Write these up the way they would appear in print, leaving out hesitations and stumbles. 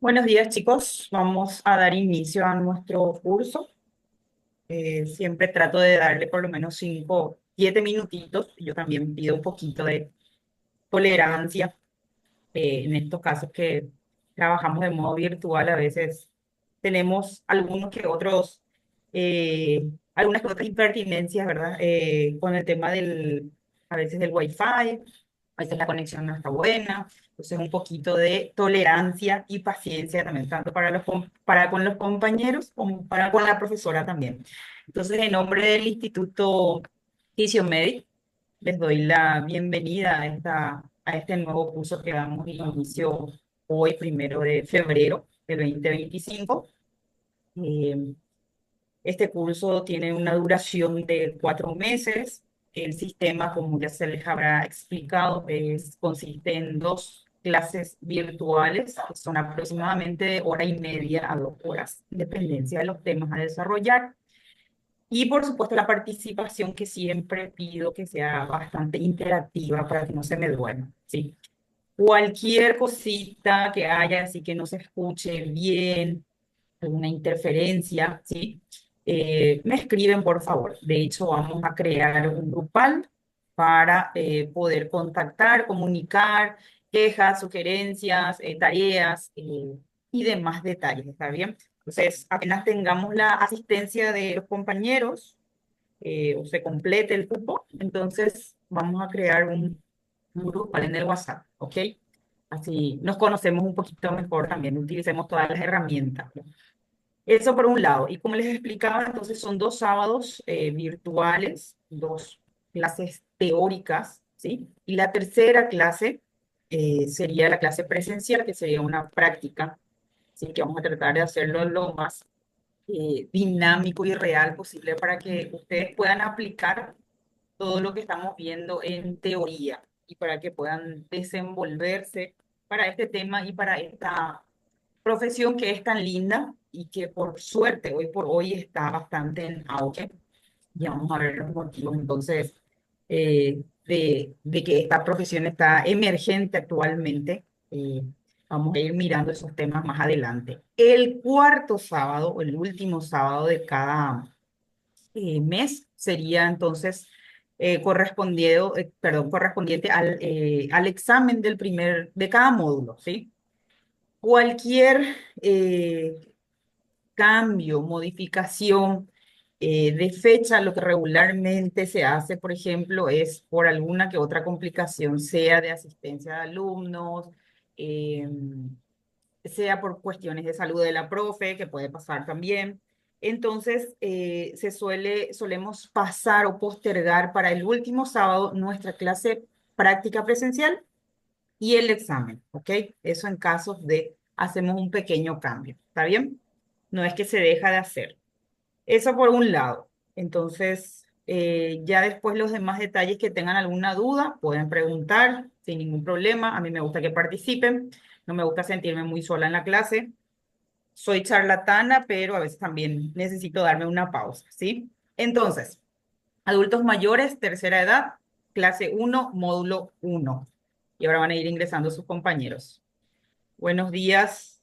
Buenos días, chicos. Vamos a dar inicio a nuestro curso. Siempre trato de darle por lo menos 5, 7 minutitos. Yo también pido un poquito de tolerancia en estos casos que trabajamos de modo virtual. A veces tenemos algunas que otras impertinencias, ¿verdad? Con el tema a veces del Wi-Fi. A veces la conexión no está buena, entonces un poquito de tolerancia y paciencia también, tanto para con los compañeros como para con la profesora también. Entonces, en nombre del Instituto Fisiomedic, les doy la bienvenida a este nuevo curso que damos inicio hoy, 1 de febrero de 2025. Eh, este curso tiene una duración de 4 meses. El sistema, como ya se les habrá explicado, consiste en 2 clases virtuales, que son aproximadamente de 1 hora y media a 2 horas, en dependencia de los temas a desarrollar. Y por supuesto la participación, que siempre pido que sea bastante interactiva para que no se me duerma, ¿sí? Cualquier cosita que haya, así que no se escuche bien, alguna interferencia, ¿sí? Me escriben, por favor. De hecho, vamos a crear un grupal para poder contactar, comunicar quejas, sugerencias, tareas y demás detalles, ¿está bien? Entonces, apenas tengamos la asistencia de los compañeros o se complete el cupo, entonces vamos a crear un grupal en el WhatsApp, ¿ok? Así nos conocemos un poquito mejor también, utilicemos todas las herramientas. Eso por un lado. Y como les explicaba, entonces son 2 sábados virtuales, 2 clases teóricas, ¿sí? Y la tercera clase sería la clase presencial, que sería una práctica, ¿sí? Que vamos a tratar de hacerlo lo más dinámico y real posible para que ustedes puedan aplicar todo lo que estamos viendo en teoría y para que puedan desenvolverse para este tema y para esta profesión que es tan linda y que por suerte hoy por hoy está bastante en auge. Ya vamos a ver los motivos entonces de que esta profesión está emergente actualmente. Vamos a ir mirando esos temas más adelante. El cuarto sábado, o el último sábado de cada mes, sería entonces correspondiente al examen de cada módulo, ¿sí? Cualquier cambio, modificación de fecha, lo que regularmente se hace, por ejemplo, es por alguna que otra complicación, sea de asistencia de alumnos, eh, sea por cuestiones de salud de la profe, que puede pasar también. Entonces, solemos pasar o postergar para el último sábado nuestra clase práctica presencial y el examen, ¿ok? Eso en casos de hacemos un pequeño cambio, ¿está bien? No es que se deja de hacer. Eso por un lado. Entonces, ya después los demás detalles que tengan alguna duda, pueden preguntar sin ningún problema. A mí me gusta que participen, no me gusta sentirme muy sola en la clase. Soy charlatana, pero a veces también necesito darme una pausa, ¿sí? Entonces, adultos mayores, tercera edad, clase 1, módulo 1. Y ahora van a ir ingresando sus compañeros. Buenos días.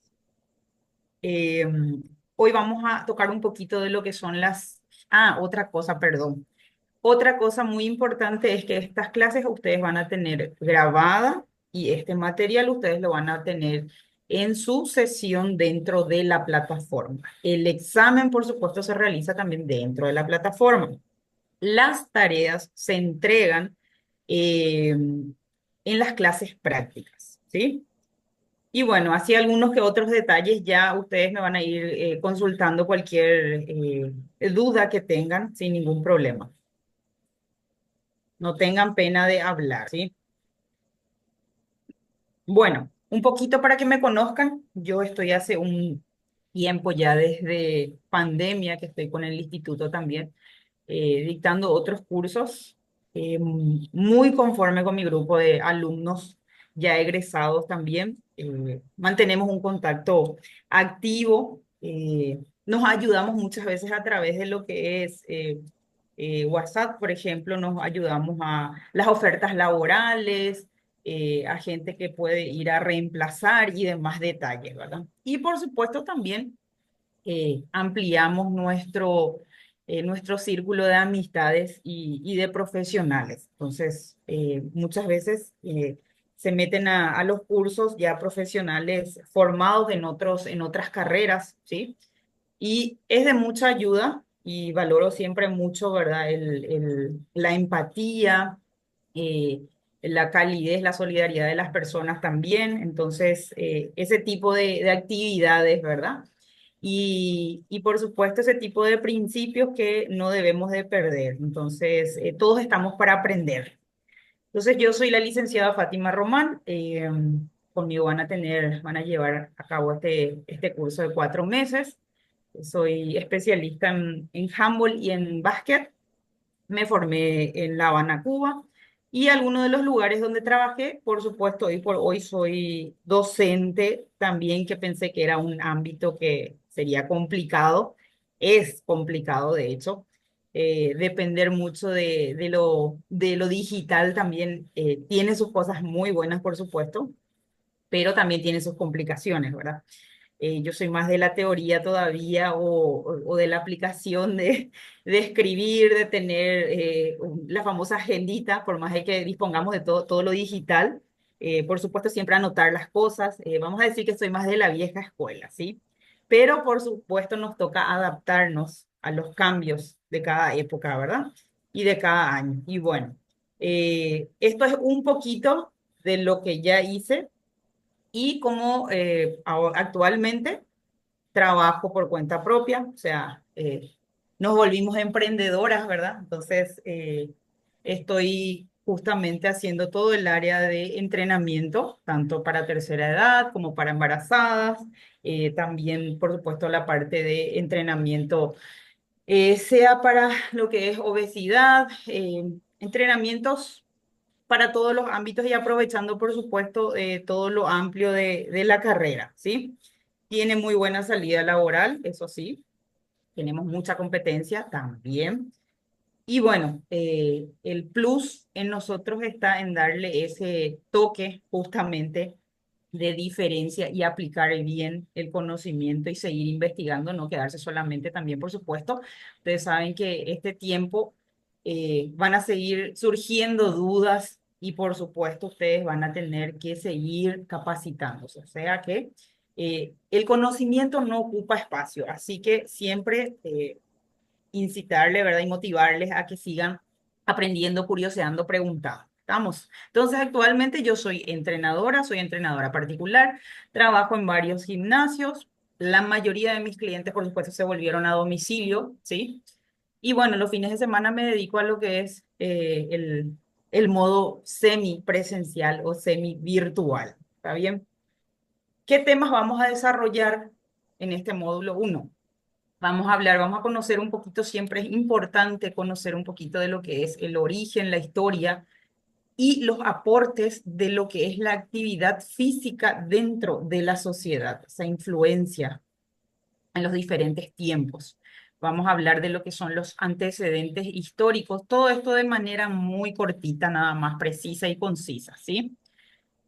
Eh, Hoy vamos a tocar un poquito de lo que son otra cosa, perdón. Otra cosa muy importante es que estas clases ustedes van a tener grabada y este material ustedes lo van a tener en su sesión dentro de la plataforma. El examen, por supuesto, se realiza también dentro de la plataforma. Las tareas se entregan en las clases prácticas, ¿sí? Y bueno, así algunos que otros detalles ya ustedes me van a ir consultando cualquier duda que tengan sin ningún problema. No tengan pena de hablar, ¿sí? Bueno, un poquito para que me conozcan. Yo estoy hace un tiempo ya desde pandemia que estoy con el instituto también, dictando otros cursos, muy conforme con mi grupo de alumnos ya egresados también. Mantenemos un contacto activo, nos ayudamos muchas veces a través de lo que es WhatsApp, por ejemplo, nos ayudamos a las ofertas laborales, a gente que puede ir a reemplazar y demás detalles, ¿verdad? Y por supuesto también ampliamos nuestro círculo de amistades y de profesionales. Entonces, muchas veces se meten a los cursos ya profesionales formados en otras carreras, ¿sí? Y es de mucha ayuda y valoro siempre mucho, ¿verdad? La empatía, eh, la calidez, la solidaridad de las personas también. Entonces, ese tipo de actividades, ¿verdad? Y por supuesto ese tipo de principios que no debemos de perder. Entonces, todos estamos para aprender. Entonces, yo soy la licenciada Fátima Román. Conmigo van a llevar a cabo este curso de 4 meses. Soy especialista en handball y en básquet. Me formé en La Habana, Cuba. Y algunos de los lugares donde trabajé, por supuesto, hoy por hoy soy docente también, que pensé que era un ámbito que sería complicado. Es complicado, de hecho. Depender mucho de lo digital también tiene sus cosas muy buenas, por supuesto, pero también tiene sus complicaciones, ¿verdad? Yo soy más de la teoría todavía o de la aplicación de escribir, de tener la famosa agendita, por más de que dispongamos de todo lo digital. Por supuesto, siempre anotar las cosas. Vamos a decir que soy más de la vieja escuela, ¿sí? Pero por supuesto nos toca adaptarnos a los cambios de cada época, ¿verdad? Y de cada año. Y bueno, esto es un poquito de lo que ya hice y como actualmente trabajo por cuenta propia, o sea, nos volvimos emprendedoras, ¿verdad? Entonces, estoy justamente haciendo todo el área de entrenamiento, tanto para tercera edad como para embarazadas, también, por supuesto, la parte de entrenamiento, sea para lo que es obesidad, entrenamientos para todos los ámbitos y aprovechando, por supuesto, todo lo amplio de la carrera, ¿sí? Tiene muy buena salida laboral, eso sí, tenemos mucha competencia también. Y bueno, el plus en nosotros está en darle ese toque justamente de diferencia y aplicar bien el conocimiento y seguir investigando, no quedarse solamente también, por supuesto. Ustedes saben que este tiempo van a seguir surgiendo dudas y por supuesto ustedes van a tener que seguir capacitándose. O sea que el conocimiento no ocupa espacio, así que siempre incitarle, ¿verdad? Y motivarles a que sigan aprendiendo, curioseando, preguntando. ¿Estamos? Entonces, actualmente yo soy entrenadora particular, trabajo en varios gimnasios. La mayoría de mis clientes, por supuesto, se volvieron a domicilio, ¿sí? Y bueno, los fines de semana me dedico a lo que es el modo semi-presencial o semi-virtual. ¿Está bien? ¿Qué temas vamos a desarrollar en este módulo uno? Vamos a hablar, vamos a conocer un poquito, siempre es importante conocer un poquito de lo que es el origen, la historia y los aportes de lo que es la actividad física dentro de la sociedad, esa influencia en los diferentes tiempos. Vamos a hablar de lo que son los antecedentes históricos, todo esto de manera muy cortita, nada más precisa y concisa, ¿sí?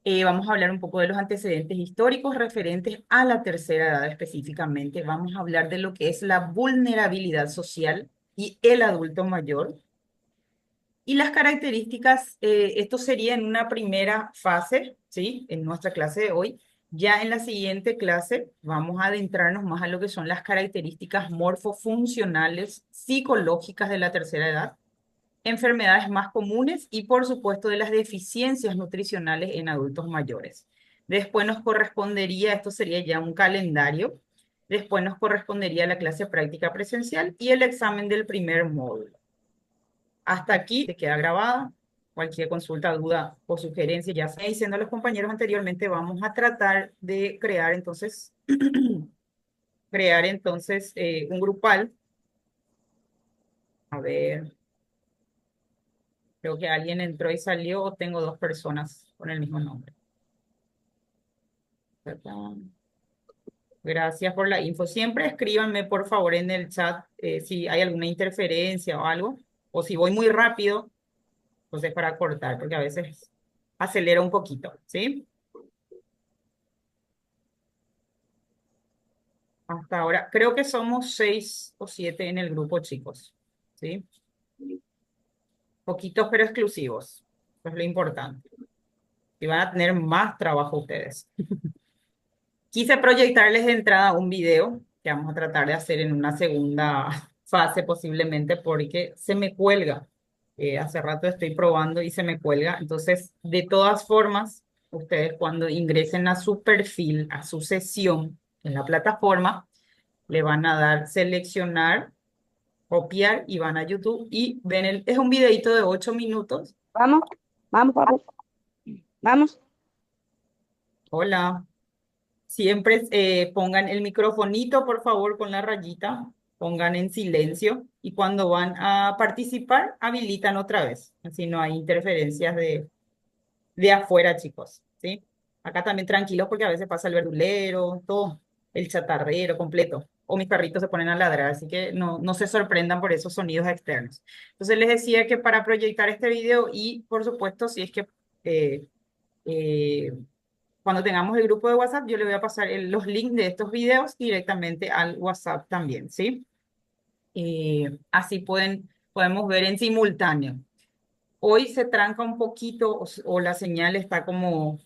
Vamos a hablar un poco de los antecedentes históricos referentes a la tercera edad específicamente. Vamos a hablar de lo que es la vulnerabilidad social y el adulto mayor. Y las características, esto sería en una primera fase, ¿sí? En nuestra clase de hoy. Ya en la siguiente clase vamos a adentrarnos más a lo que son las características morfofuncionales psicológicas de la tercera edad, enfermedades más comunes y por supuesto de las deficiencias nutricionales en adultos mayores. Después nos correspondería, esto sería ya un calendario, después nos correspondería la clase práctica presencial y el examen del primer módulo. Hasta aquí se queda grabada. Cualquier consulta, duda o sugerencia, ya sea diciendo a los compañeros anteriormente, vamos a tratar de crear entonces, un grupal. A ver, creo que alguien entró y salió o tengo dos personas con el mismo nombre. ¿Verdad? Gracias por la info. Siempre escríbanme, por favor, en el chat si hay alguna interferencia o algo. O si voy muy rápido, entonces para cortar, porque a veces acelera un poquito, ¿sí? Hasta ahora, creo que somos 6 o 7 en el grupo, chicos, ¿sí? Poquitos pero exclusivos. Eso es lo importante. Y van a tener más trabajo ustedes. Quise proyectarles de entrada un video que vamos a tratar de hacer en una segunda fase posiblemente porque se me cuelga. Hace rato estoy probando y se me cuelga. Entonces, de todas formas, ustedes cuando ingresen a su perfil, a su sesión en la plataforma, le van a dar seleccionar, copiar y van a YouTube y ven es un videito de 8 minutos. Vamos, vamos, vamos, vamos. Hola. Siempre pongan el microfonito, por favor, con la rayita, pongan en silencio y cuando van a participar, habilitan otra vez. Así no hay interferencias de afuera, chicos, ¿sí? Acá también tranquilos porque a veces pasa el verdulero, todo, el chatarrero completo. O mis perritos se ponen a ladrar, así que no se sorprendan por esos sonidos externos. Entonces les decía que para proyectar este video y, por supuesto, si es que eh, eh, cuando tengamos el grupo de WhatsApp, yo le voy a pasar los links de estos videos directamente al WhatsApp también, ¿sí? Así podemos ver en simultáneo. Hoy se tranca un poquito o la señal está como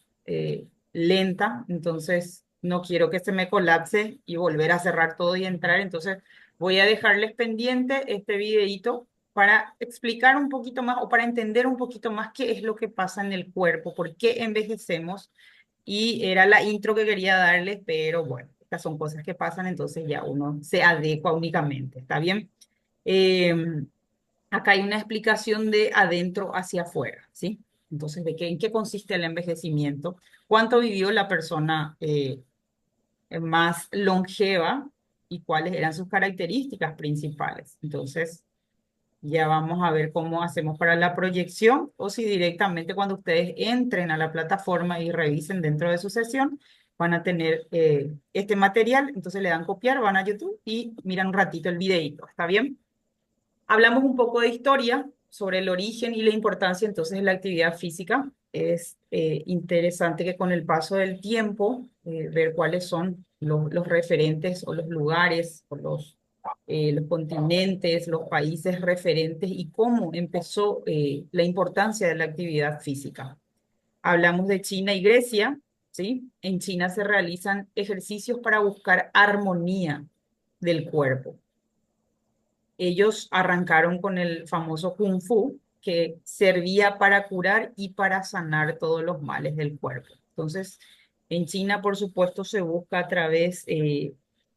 lenta, entonces no quiero que se me colapse y volver a cerrar todo y entrar. Entonces voy a dejarles pendiente este videito para explicar un poquito más o para entender un poquito más qué es lo que pasa en el cuerpo, por qué envejecemos y era la intro que quería darles, pero bueno, estas son cosas que pasan, entonces ya uno se adecua únicamente, ¿está bien? Acá hay una explicación de adentro hacia afuera, ¿sí? Entonces, en qué consiste el envejecimiento, cuánto vivió la persona más longeva y cuáles eran sus características principales. Entonces, ya vamos a ver cómo hacemos para la proyección o si directamente cuando ustedes entren a la plataforma y revisen dentro de su sesión, van a tener este material. Entonces le dan copiar, van a YouTube y miran un ratito el videito. ¿Está bien? Hablamos un poco de historia sobre el origen y la importancia entonces de la actividad física. Es interesante que con el paso del tiempo, ver cuáles son los referentes o los lugares o los continentes, los países referentes y cómo empezó la importancia de la actividad física. Hablamos de China y Grecia, ¿sí? En China se realizan ejercicios para buscar armonía del cuerpo. Ellos arrancaron con el famoso Kung Fu, que servía para curar y para sanar todos los males del cuerpo. Entonces, en China, por supuesto, se busca a través,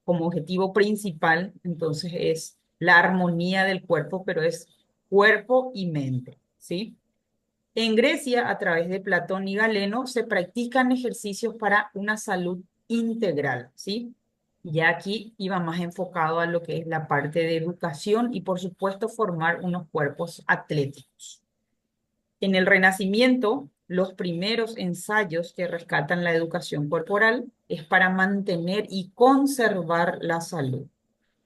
como objetivo principal, entonces es la armonía del cuerpo, pero es cuerpo y mente, ¿sí? En Grecia, a través de Platón y Galeno, se practican ejercicios para una salud integral, ¿sí? Ya aquí iba más enfocado a lo que es la parte de educación y, por supuesto, formar unos cuerpos atléticos. En el Renacimiento, los primeros ensayos que rescatan la educación corporal es para mantener y conservar la salud.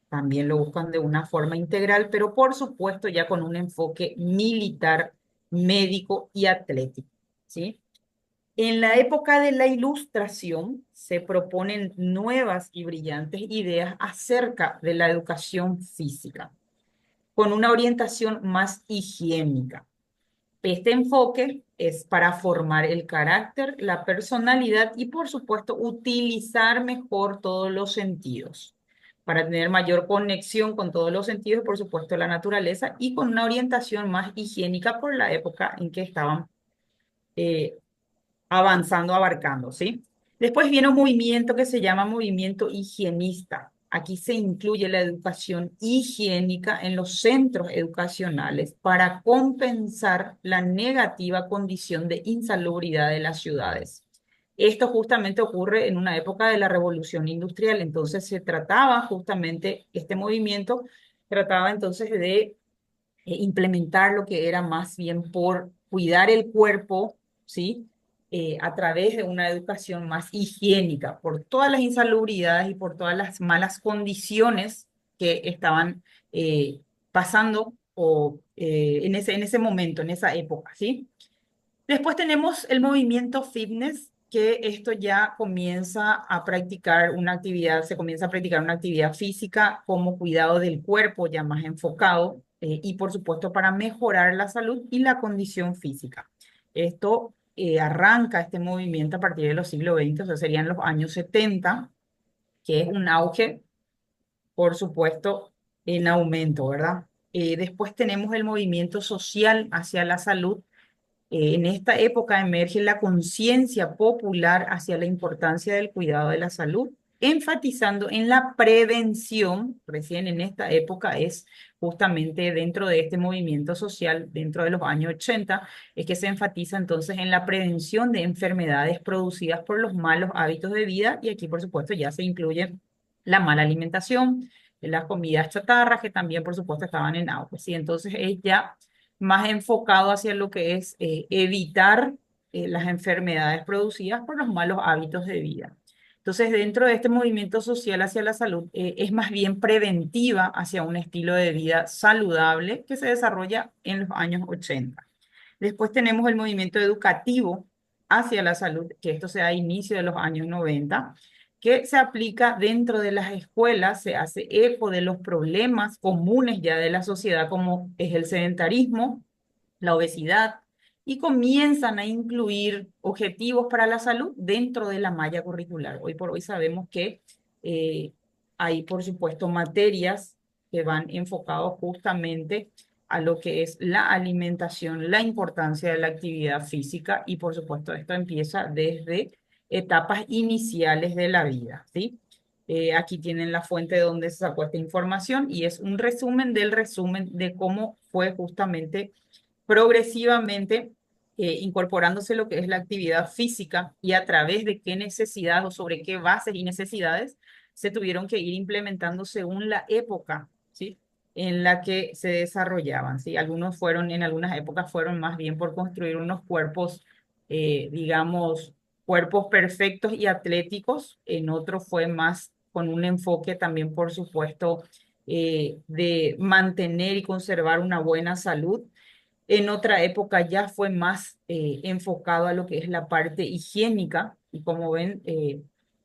También lo buscan de una forma integral, pero por supuesto ya con un enfoque militar, médico y atlético, ¿sí? En la época de la Ilustración se proponen nuevas y brillantes ideas acerca de la educación física, con una orientación más higiénica. Este enfoque es para formar el carácter, la personalidad y, por supuesto, utilizar mejor todos los sentidos, para tener mayor conexión con todos los sentidos, por supuesto, la naturaleza y con una orientación más higiénica por la época en que estaban eh, avanzando, abarcando, ¿sí? Después viene un movimiento que se llama movimiento higienista. Aquí se incluye la educación higiénica en los centros educacionales para compensar la negativa condición de insalubridad de las ciudades. Esto justamente ocurre en una época de la revolución industrial, entonces se trataba justamente, este movimiento trataba entonces de implementar lo que era más bien por cuidar el cuerpo, ¿sí? A través de una educación más higiénica, por todas las insalubridades y por todas las malas condiciones que estaban pasando o en ese momento, en esa época, ¿sí? Después tenemos el movimiento fitness, que esto ya comienza a practicar una actividad, se comienza a practicar una actividad física como cuidado del cuerpo ya más enfocado y por supuesto para mejorar la salud y la condición física. Esto arranca este movimiento a partir de los siglos XX, o sea, serían los años 70, que es un auge, por supuesto, en aumento, ¿verdad? Después tenemos el movimiento social hacia la salud. En esta época emerge la conciencia popular hacia la importancia del cuidado de la salud, enfatizando en la prevención. Recién en esta época es justamente dentro de este movimiento social, dentro de los años 80, es que se enfatiza entonces en la prevención de enfermedades producidas por los malos hábitos de vida, y aquí por supuesto ya se incluye la mala alimentación, las comidas chatarras que también por supuesto estaban en auge. ¿Sí? Entonces es ya más enfocado hacia lo que es evitar las enfermedades producidas por los malos hábitos de vida. Entonces, dentro de este movimiento social hacia la salud, es más bien preventiva hacia un estilo de vida saludable que se desarrolla en los años 80. Después tenemos el movimiento educativo hacia la salud, que esto se da a inicio de los años 90, que se aplica dentro de las escuelas, se hace eco de los problemas comunes ya de la sociedad, como es el sedentarismo, la obesidad, y comienzan a incluir objetivos para la salud dentro de la malla curricular. Hoy por hoy sabemos que eh, hay, por supuesto, materias que van enfocados justamente a lo que es la alimentación, la importancia de la actividad física, y por supuesto esto empieza desde etapas iniciales de la vida, ¿sí? Aquí tienen la fuente de donde se sacó esta información y es un resumen del resumen de cómo fue justamente progresivamente incorporándose lo que es la actividad física, y a través de qué necesidad o sobre qué bases y necesidades se tuvieron que ir implementando según la época, ¿sí? En la que se desarrollaban, ¿sí? Algunos fueron, en algunas épocas fueron más bien por construir unos cuerpos, digamos, cuerpos perfectos y atléticos, en otros fue más con un enfoque también, por supuesto, de mantener y conservar una buena salud. En otra época ya fue más enfocado a lo que es la parte higiénica, y como ven,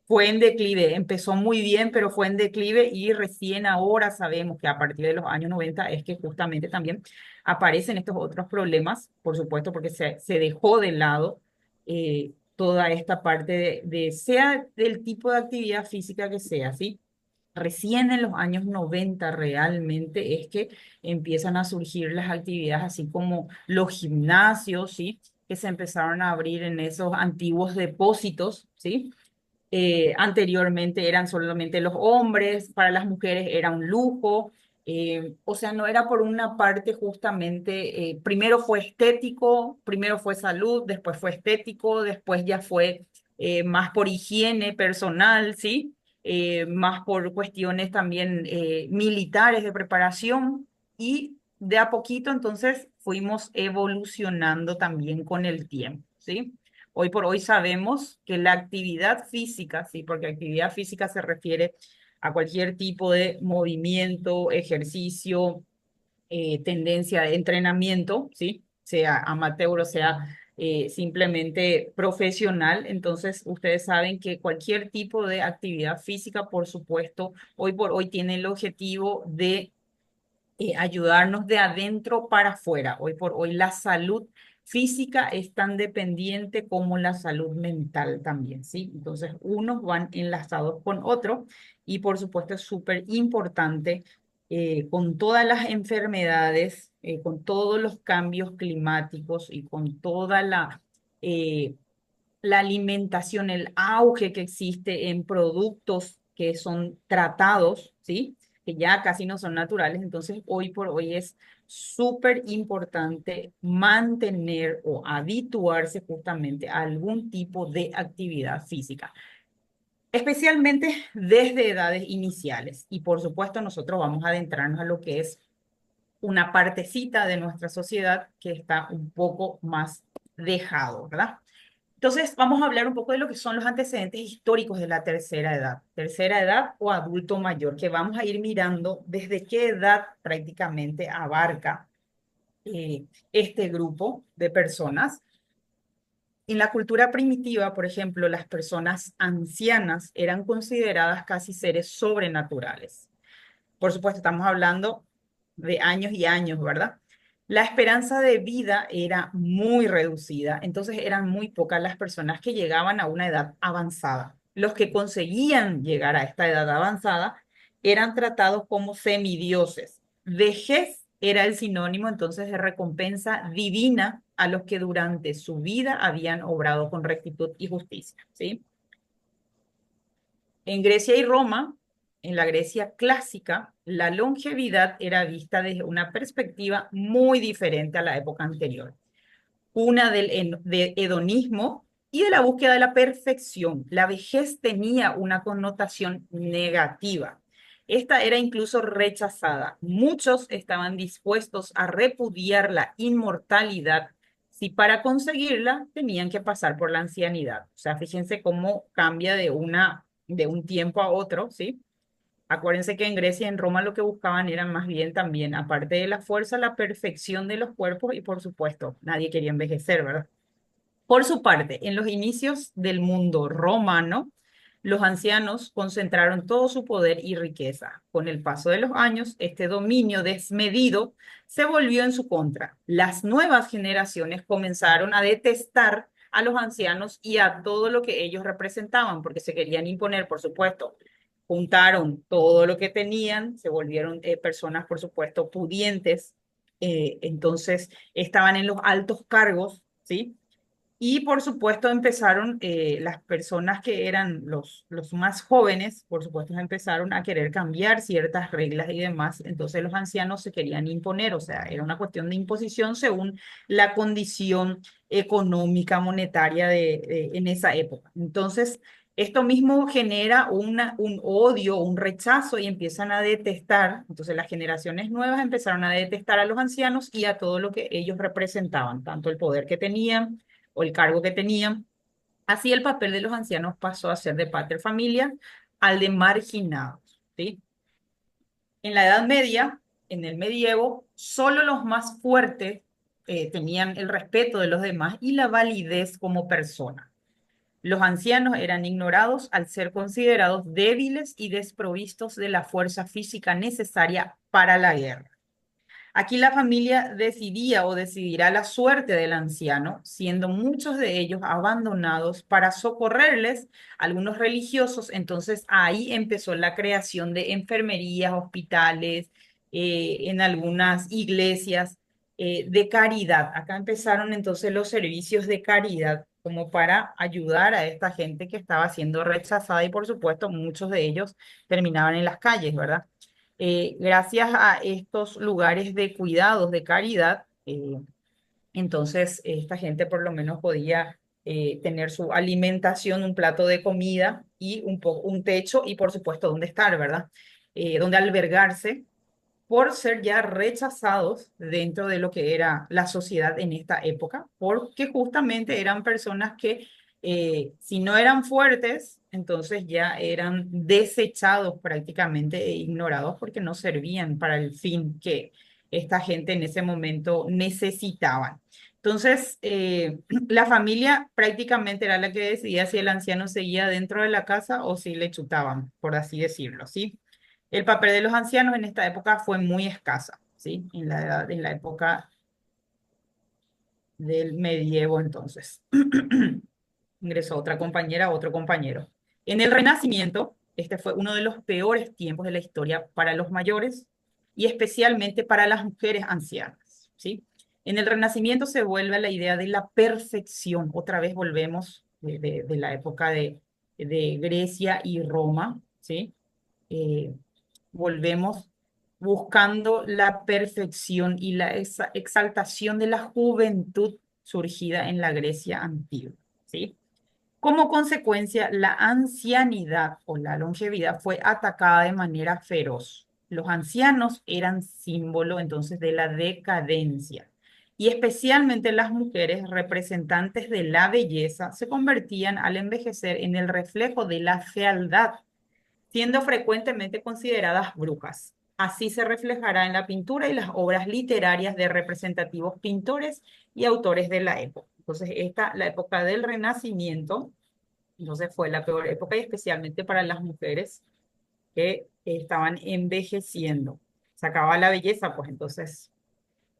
fue en declive. Empezó muy bien, pero fue en declive, y recién ahora sabemos que a partir de los años 90 es que justamente también aparecen estos otros problemas, por supuesto, porque se dejó de lado toda esta parte sea del tipo de actividad física que sea, ¿sí? Recién en los años 90 realmente es que empiezan a surgir las actividades así como los gimnasios, ¿sí? Que se empezaron a abrir en esos antiguos depósitos, ¿sí? Anteriormente eran solamente los hombres, para las mujeres era un lujo, o sea, no era por una parte justamente, primero fue estético, primero fue salud, después fue estético, después ya fue más por higiene personal, ¿sí? Más por cuestiones también militares de preparación, y de a poquito entonces fuimos evolucionando también con el tiempo, ¿sí? Hoy por hoy sabemos que la actividad física, sí, porque actividad física se refiere a cualquier tipo de movimiento, ejercicio, tendencia de entrenamiento, sí, sea amateur o sea simplemente profesional. Entonces, ustedes saben que cualquier tipo de actividad física, por supuesto, hoy por hoy tiene el objetivo de ayudarnos de adentro para afuera. Hoy por hoy la salud física es tan dependiente como la salud mental también, ¿sí? Entonces, unos van enlazados con otros, y por supuesto es súper importante con todas las enfermedades, con todos los cambios climáticos y con toda eh, la alimentación, el auge que existe en productos que son tratados, ¿sí? Que ya casi no son naturales. Entonces, hoy por hoy es súper importante mantener o habituarse justamente a algún tipo de actividad física, especialmente desde edades iniciales. Y por supuesto, nosotros vamos a adentrarnos a lo que es una partecita de nuestra sociedad que está un poco más dejado, ¿verdad? Entonces, vamos a hablar un poco de lo que son los antecedentes históricos de la tercera edad o adulto mayor, que vamos a ir mirando desde qué edad prácticamente abarca este grupo de personas. En la cultura primitiva, por ejemplo, las personas ancianas eran consideradas casi seres sobrenaturales. Por supuesto, estamos hablando de años y años, ¿verdad? La esperanza de vida era muy reducida, entonces eran muy pocas las personas que llegaban a una edad avanzada. Los que conseguían llegar a esta edad avanzada eran tratados como semidioses. Vejez era el sinónimo entonces de recompensa divina a los que durante su vida habían obrado con rectitud y justicia, ¿sí? En Grecia y Roma, en la Grecia clásica, la longevidad era vista desde una perspectiva muy diferente a la época anterior. Una de hedonismo y de la búsqueda de la perfección. La vejez tenía una connotación negativa. Esta era incluso rechazada. Muchos estaban dispuestos a repudiar la inmortalidad si para conseguirla tenían que pasar por la ancianidad. O sea, fíjense cómo cambia de un tiempo a otro, ¿sí? Acuérdense que en Grecia y en Roma lo que buscaban era más bien también, aparte de la fuerza, la perfección de los cuerpos y por supuesto, nadie quería envejecer, ¿verdad? Por su parte, en los inicios del mundo romano, los ancianos concentraron todo su poder y riqueza. Con el paso de los años, este dominio desmedido se volvió en su contra. Las nuevas generaciones comenzaron a detestar a los ancianos y a todo lo que ellos representaban, porque se querían imponer, por supuesto. Juntaron todo lo que tenían, se volvieron personas, por supuesto, pudientes, entonces estaban en los altos cargos, ¿sí? Y por supuesto empezaron las personas que eran los más jóvenes, por supuesto empezaron a querer cambiar ciertas reglas y demás. Entonces los ancianos se querían imponer, o sea, era una cuestión de imposición según la condición económica, monetaria en esa época. Entonces, esto mismo genera un odio, un rechazo y empiezan a detestar. Entonces las generaciones nuevas empezaron a detestar a los ancianos y a todo lo que ellos representaban, tanto el poder que tenían o el cargo que tenían. Así el papel de los ancianos pasó a ser de pater familia al de marginados, ¿sí? En la Edad Media, en el medievo, solo los más fuertes tenían el respeto de los demás y la validez como persona. Los ancianos eran ignorados al ser considerados débiles y desprovistos de la fuerza física necesaria para la guerra. Aquí la familia decidía o decidirá la suerte del anciano, siendo muchos de ellos abandonados para socorrerles, algunos religiosos. Entonces ahí empezó la creación de enfermerías, hospitales, en algunas iglesias de caridad. Acá empezaron entonces los servicios de caridad como para ayudar a esta gente que estaba siendo rechazada y por supuesto muchos de ellos terminaban en las calles, ¿verdad? Gracias a estos lugares de cuidados, de caridad, entonces esta gente por lo menos podía tener su alimentación, un plato de comida y un techo y por supuesto dónde estar, ¿verdad? Donde albergarse por ser ya rechazados dentro de lo que era la sociedad en esta época, porque justamente eran personas que si no eran fuertes, entonces ya eran desechados prácticamente e ignorados porque no servían para el fin que esta gente en ese momento necesitaban. Entonces, la familia prácticamente era la que decidía si el anciano seguía dentro de la casa o si le chutaban, por así decirlo, ¿sí? El papel de los ancianos en esta época fue muy escasa, ¿sí? En la época del medievo, entonces. Ingresó otra compañera, otro compañero. En el Renacimiento, este fue uno de los peores tiempos de la historia para los mayores y especialmente para las mujeres ancianas, ¿sí? En el Renacimiento se vuelve a la idea de la perfección. Otra vez volvemos de la época de Grecia y Roma, ¿sí? Eh, volvemos buscando la perfección y la exaltación de la juventud surgida en la Grecia antigua, ¿sí? Como consecuencia, la ancianidad o la longevidad fue atacada de manera feroz. Los ancianos eran símbolo entonces de la decadencia. y especialmente las mujeres representantes de la belleza se convertían al envejecer en el reflejo de la fealdad, siendo frecuentemente consideradas brujas. Así se reflejará en la pintura y las obras literarias de representativos pintores y autores de la época. Entonces, la época del Renacimiento, entonces fue la peor época y especialmente para las mujeres que estaban envejeciendo. Se acababa la belleza, pues entonces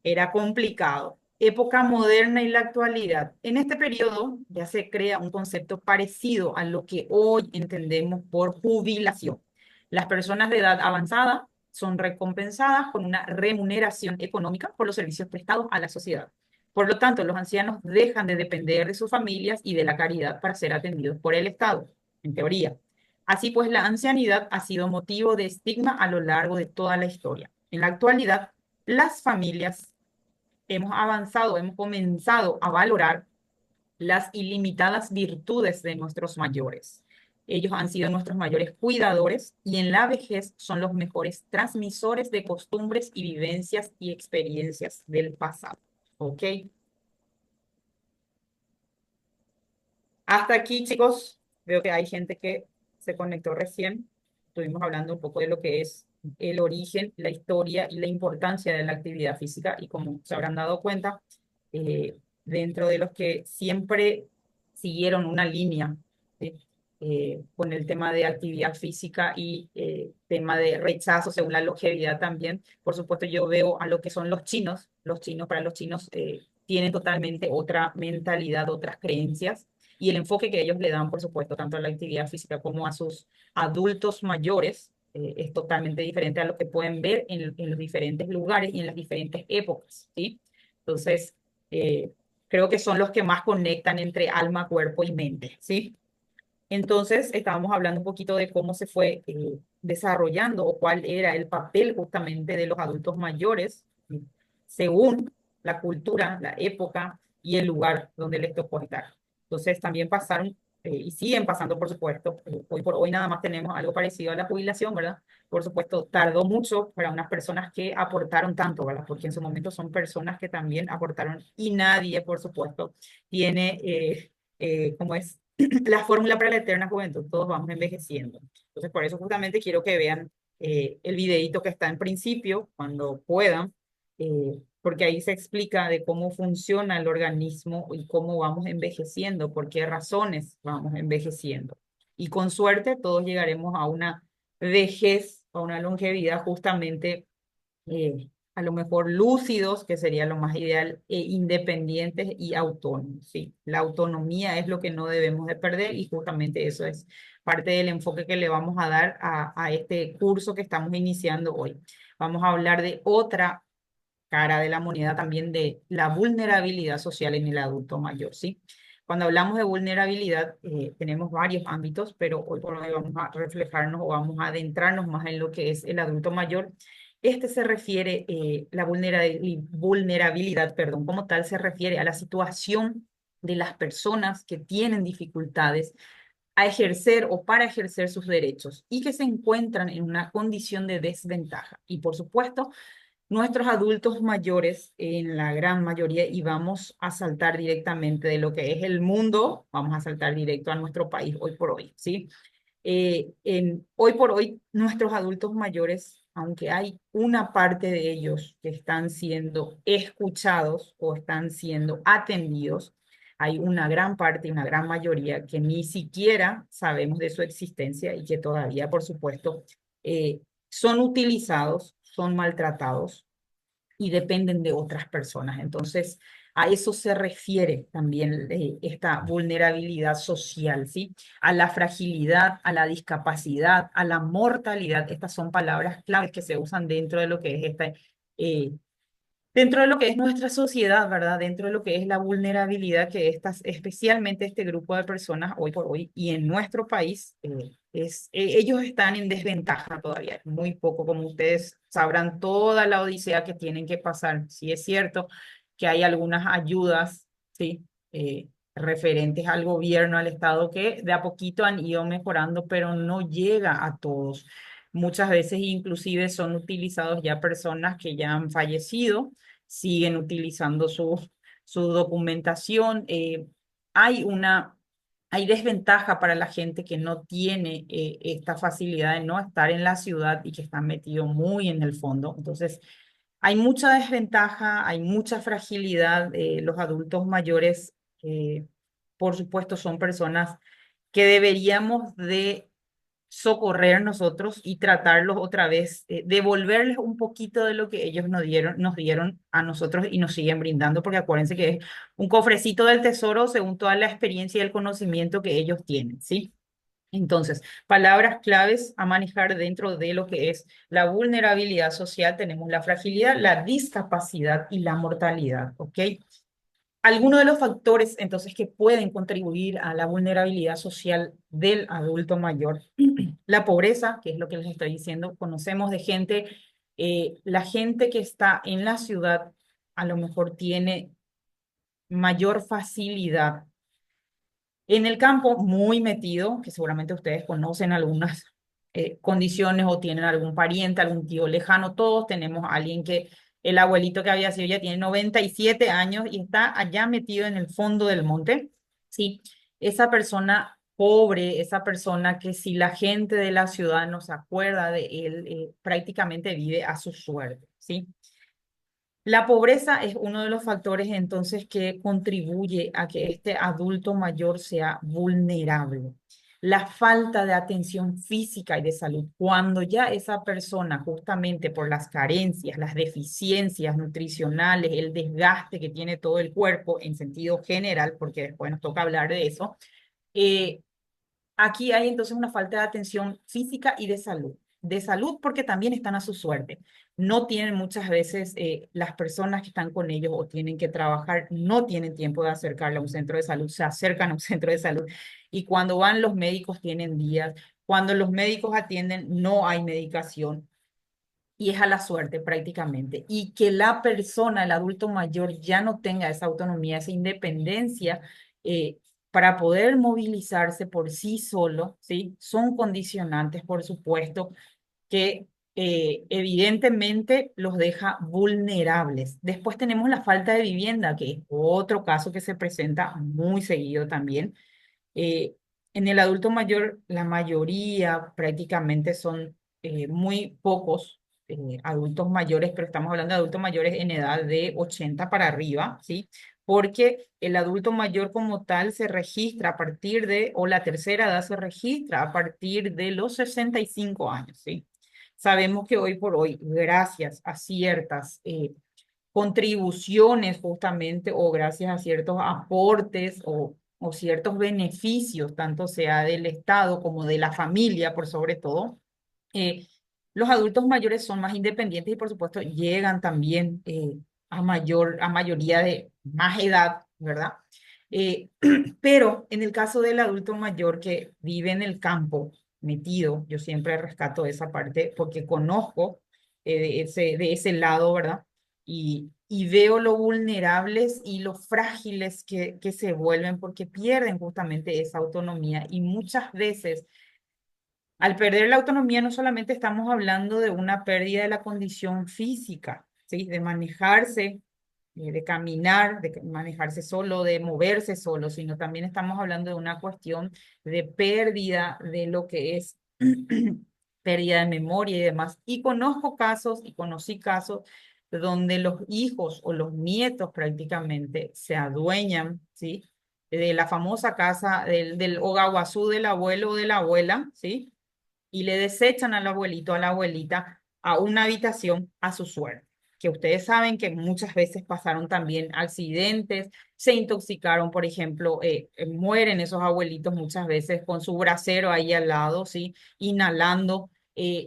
era complicado. Época moderna y la actualidad. En este periodo ya se crea un concepto parecido a lo que hoy entendemos por jubilación. Las personas de edad avanzada son recompensadas con una remuneración económica por los servicios prestados a la sociedad. Por lo tanto, los ancianos dejan de depender de sus familias y de la caridad para ser atendidos por el Estado, en teoría. Así pues, la ancianidad ha sido motivo de estigma a lo largo de toda la historia. En la actualidad, las familias hemos avanzado, hemos comenzado a valorar las ilimitadas virtudes de nuestros mayores. Ellos han sido nuestros mayores cuidadores y en la vejez son los mejores transmisores de costumbres y vivencias y experiencias del pasado. ¿Ok? Hasta aquí, chicos. Veo que hay gente que se conectó recién. Estuvimos hablando un poco de lo que es el origen, la historia y la importancia de la actividad física. Y como se habrán dado cuenta, dentro de los que siempre siguieron una línea, ¿sí? Con el tema de actividad física y tema de rechazo según la longevidad también. Por supuesto, yo veo a lo que son los chinos. Los chinos, para los chinos, tienen totalmente otra mentalidad, otras creencias y el enfoque que ellos le dan, por supuesto, tanto a la actividad física como a sus adultos mayores, es totalmente diferente a lo que pueden ver en los diferentes lugares y en las diferentes épocas, ¿sí? Entonces, eh, creo que son los que más conectan entre alma, cuerpo y mente, ¿sí? Entonces, estábamos hablando un poquito de cómo se fue desarrollando o cuál era el papel justamente de los adultos mayores, ¿sí? Según la cultura, la época y el lugar donde les tocó estar. Entonces, también pasaron y siguen pasando, por supuesto. Hoy por hoy nada más tenemos algo parecido a la jubilación, ¿verdad? Por supuesto, tardó mucho para unas personas que aportaron tanto, ¿verdad? Porque en su momento son personas que también aportaron y nadie, por supuesto, tiene, ¿cómo es? La fórmula para la eterna juventud, todos vamos envejeciendo. Entonces, por eso justamente quiero que vean el videíto que está en principio, cuando puedan, porque ahí se explica de cómo funciona el organismo y cómo vamos envejeciendo, por qué razones vamos envejeciendo. Y con suerte todos llegaremos a una vejez, a una longevidad justamente a lo mejor lúcidos, que sería lo más ideal, e independientes y autónomos, ¿sí? La autonomía es lo que no debemos de perder y justamente eso es parte del enfoque que le vamos a dar a este curso que estamos iniciando hoy. Vamos a hablar de otra cara de la moneda también de la vulnerabilidad social en el adulto mayor, ¿sí? Cuando hablamos de vulnerabilidad, tenemos varios ámbitos, pero hoy por hoy vamos a reflejarnos o vamos a adentrarnos más en lo que es el adulto mayor. Este se refiere, la vulnerabilidad, perdón, como tal, se refiere a la situación de las personas que tienen dificultades a ejercer o para ejercer sus derechos y que se encuentran en una condición de desventaja. Y por supuesto, nuestros adultos mayores, en la gran mayoría, y vamos a saltar directamente de lo que es el mundo, vamos a saltar directo a nuestro país hoy por hoy, ¿sí? Hoy por hoy, nuestros adultos mayores, aunque hay una parte de ellos que están siendo escuchados o están siendo atendidos, hay una gran parte y una gran mayoría que ni siquiera sabemos de su existencia y que todavía, por supuesto, son utilizados, son maltratados y dependen de otras personas. Entonces, a eso se refiere también esta vulnerabilidad social, ¿sí? A la fragilidad, a la discapacidad, a la mortalidad. Estas son palabras claves que se usan dentro de lo que es eh, dentro de lo que es nuestra sociedad, ¿verdad? Dentro de lo que es la vulnerabilidad que estas, especialmente este grupo de personas hoy por hoy y en nuestro país, ellos están en desventaja todavía, es muy poco, como ustedes sabrán, toda la odisea que tienen que pasar. Sí es cierto que hay algunas ayudas, ¿sí? Referentes al gobierno, al Estado, que de a poquito han ido mejorando, pero no llega a todos. Muchas veces inclusive son utilizados ya personas que ya han fallecido siguen utilizando su documentación. Hay una, hay desventaja para la gente que no tiene esta facilidad de no estar en la ciudad y que está metido muy en el fondo. Entonces, hay mucha desventaja, hay mucha fragilidad. Los adultos mayores, por supuesto, son personas que deberíamos de socorrer nosotros y tratarlos otra vez, devolverles un poquito de lo que ellos nos dieron a nosotros y nos siguen brindando, porque acuérdense que es un cofrecito del tesoro según toda la experiencia y el conocimiento que ellos tienen, ¿sí? Entonces, palabras claves a manejar dentro de lo que es la vulnerabilidad social, tenemos la fragilidad, la discapacidad y la mortalidad, ¿ok? Algunos de los factores entonces que pueden contribuir a la vulnerabilidad social del adulto mayor. La pobreza, que es lo que les estoy diciendo, conocemos de gente, la gente que está en la ciudad a lo mejor tiene mayor facilidad en el campo, muy metido, que seguramente ustedes conocen algunas condiciones o tienen algún pariente, algún tío lejano. Todos tenemos a alguien que el abuelito que había sido ya tiene 97 años y está allá metido en el fondo del monte. Sí, esa persona pobre, esa persona que si la gente de la ciudad no se acuerda de él, prácticamente vive a su suerte. ¿Sí? La pobreza es uno de los factores entonces que contribuye a que este adulto mayor sea vulnerable. La falta de atención física y de salud, cuando ya esa persona, justamente por las carencias, las deficiencias nutricionales, el desgaste que tiene todo el cuerpo en sentido general, porque después nos toca hablar de eso, eh, aquí hay entonces una falta de atención física y de salud. De salud porque también están a su suerte. No tienen muchas veces las personas que están con ellos o tienen que trabajar, no tienen tiempo de acercarle a un centro de salud, se acercan a un centro de salud y cuando van los médicos tienen días, cuando los médicos atienden no hay medicación y es a la suerte prácticamente. Y que la persona, el adulto mayor, ya no tenga esa autonomía, esa independencia eh, para poder movilizarse por sí solo, ¿sí? Son condicionantes, por supuesto, que evidentemente los deja vulnerables. Después tenemos la falta de vivienda, que es otro caso que se presenta muy seguido también. Eh, en el adulto mayor, la mayoría prácticamente son muy pocos adultos mayores, pero estamos hablando de adultos mayores en edad de 80 para arriba, ¿sí? Porque el adulto mayor como tal se registra a partir de, o la tercera edad se registra a partir de los 65 años, ¿sí? Sabemos que hoy por hoy, gracias a ciertas contribuciones justamente o gracias a ciertos aportes o ciertos beneficios, tanto sea del Estado como de la familia, por sobre todo, eh, los adultos mayores son más independientes y por supuesto llegan también a mayoría de más edad, ¿verdad? Eh, pero en el caso del adulto mayor que vive en el campo, metido, yo siempre rescato esa parte porque conozco de ese lado, ¿verdad? Y veo lo vulnerables y lo frágiles que se vuelven porque pierden justamente esa autonomía y muchas veces al perder la autonomía no solamente estamos hablando de una pérdida de la condición física, ¿sí? De manejarse, de caminar, de manejarse solo, de moverse solo, sino también estamos hablando de una cuestión de pérdida de lo que es pérdida de memoria y demás. Y conozco casos y conocí casos donde los hijos o los nietos prácticamente se adueñan, ¿sí? De la famosa casa del Ogaguazú del abuelo o de la abuela, ¿sí? Y le desechan al abuelito, a la abuelita, a una habitación a su suerte. Que ustedes saben que muchas veces pasaron también accidentes, se intoxicaron, por ejemplo, mueren esos abuelitos muchas veces con su brasero ahí al lado, ¿sí? Inhalando,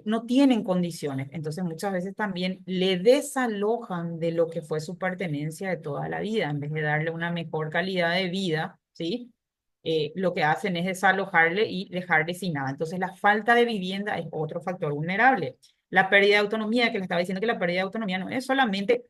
no tienen condiciones. Entonces muchas veces también le desalojan de lo que fue su pertenencia de toda la vida, en vez de darle una mejor calidad de vida, ¿sí? Lo que hacen es desalojarle y dejarle sin nada. Entonces, la falta de vivienda es otro factor vulnerable. La pérdida de autonomía, que le estaba diciendo que la pérdida de autonomía no es solamente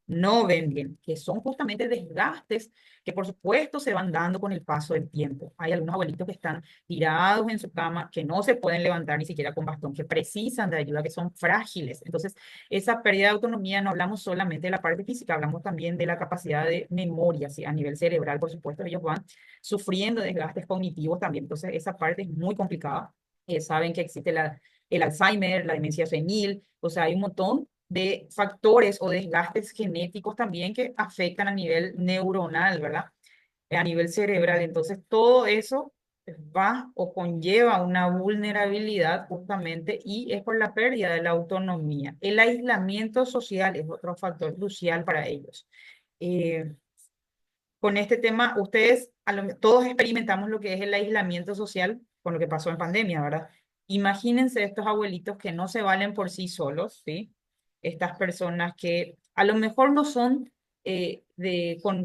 no ven bien, que son justamente desgastes que por supuesto se van dando con el paso del tiempo. Hay algunos abuelitos que están tirados en su cama, que no se pueden levantar ni siquiera con bastón, que precisan de ayuda, que son frágiles. Entonces, esa pérdida de autonomía no hablamos solamente de la parte física, hablamos también de la capacidad de memoria, ¿sí? A nivel cerebral, por supuesto, ellos van sufriendo desgastes cognitivos también. Entonces, esa parte es muy complicada. Saben que existe el Alzheimer, la demencia senil, o sea, hay un montón de factores o desgastes genéticos también que afectan a nivel neuronal, ¿verdad? A nivel cerebral. Entonces, todo eso va o conlleva una vulnerabilidad justamente y es por la pérdida de la autonomía. El aislamiento social es otro factor crucial para ellos. Eh, con este tema, ustedes, todos experimentamos lo que es el aislamiento social con lo que pasó en pandemia, ¿verdad? Imagínense estos abuelitos que no se valen por sí solos, ¿sí? Estas personas que a lo mejor no son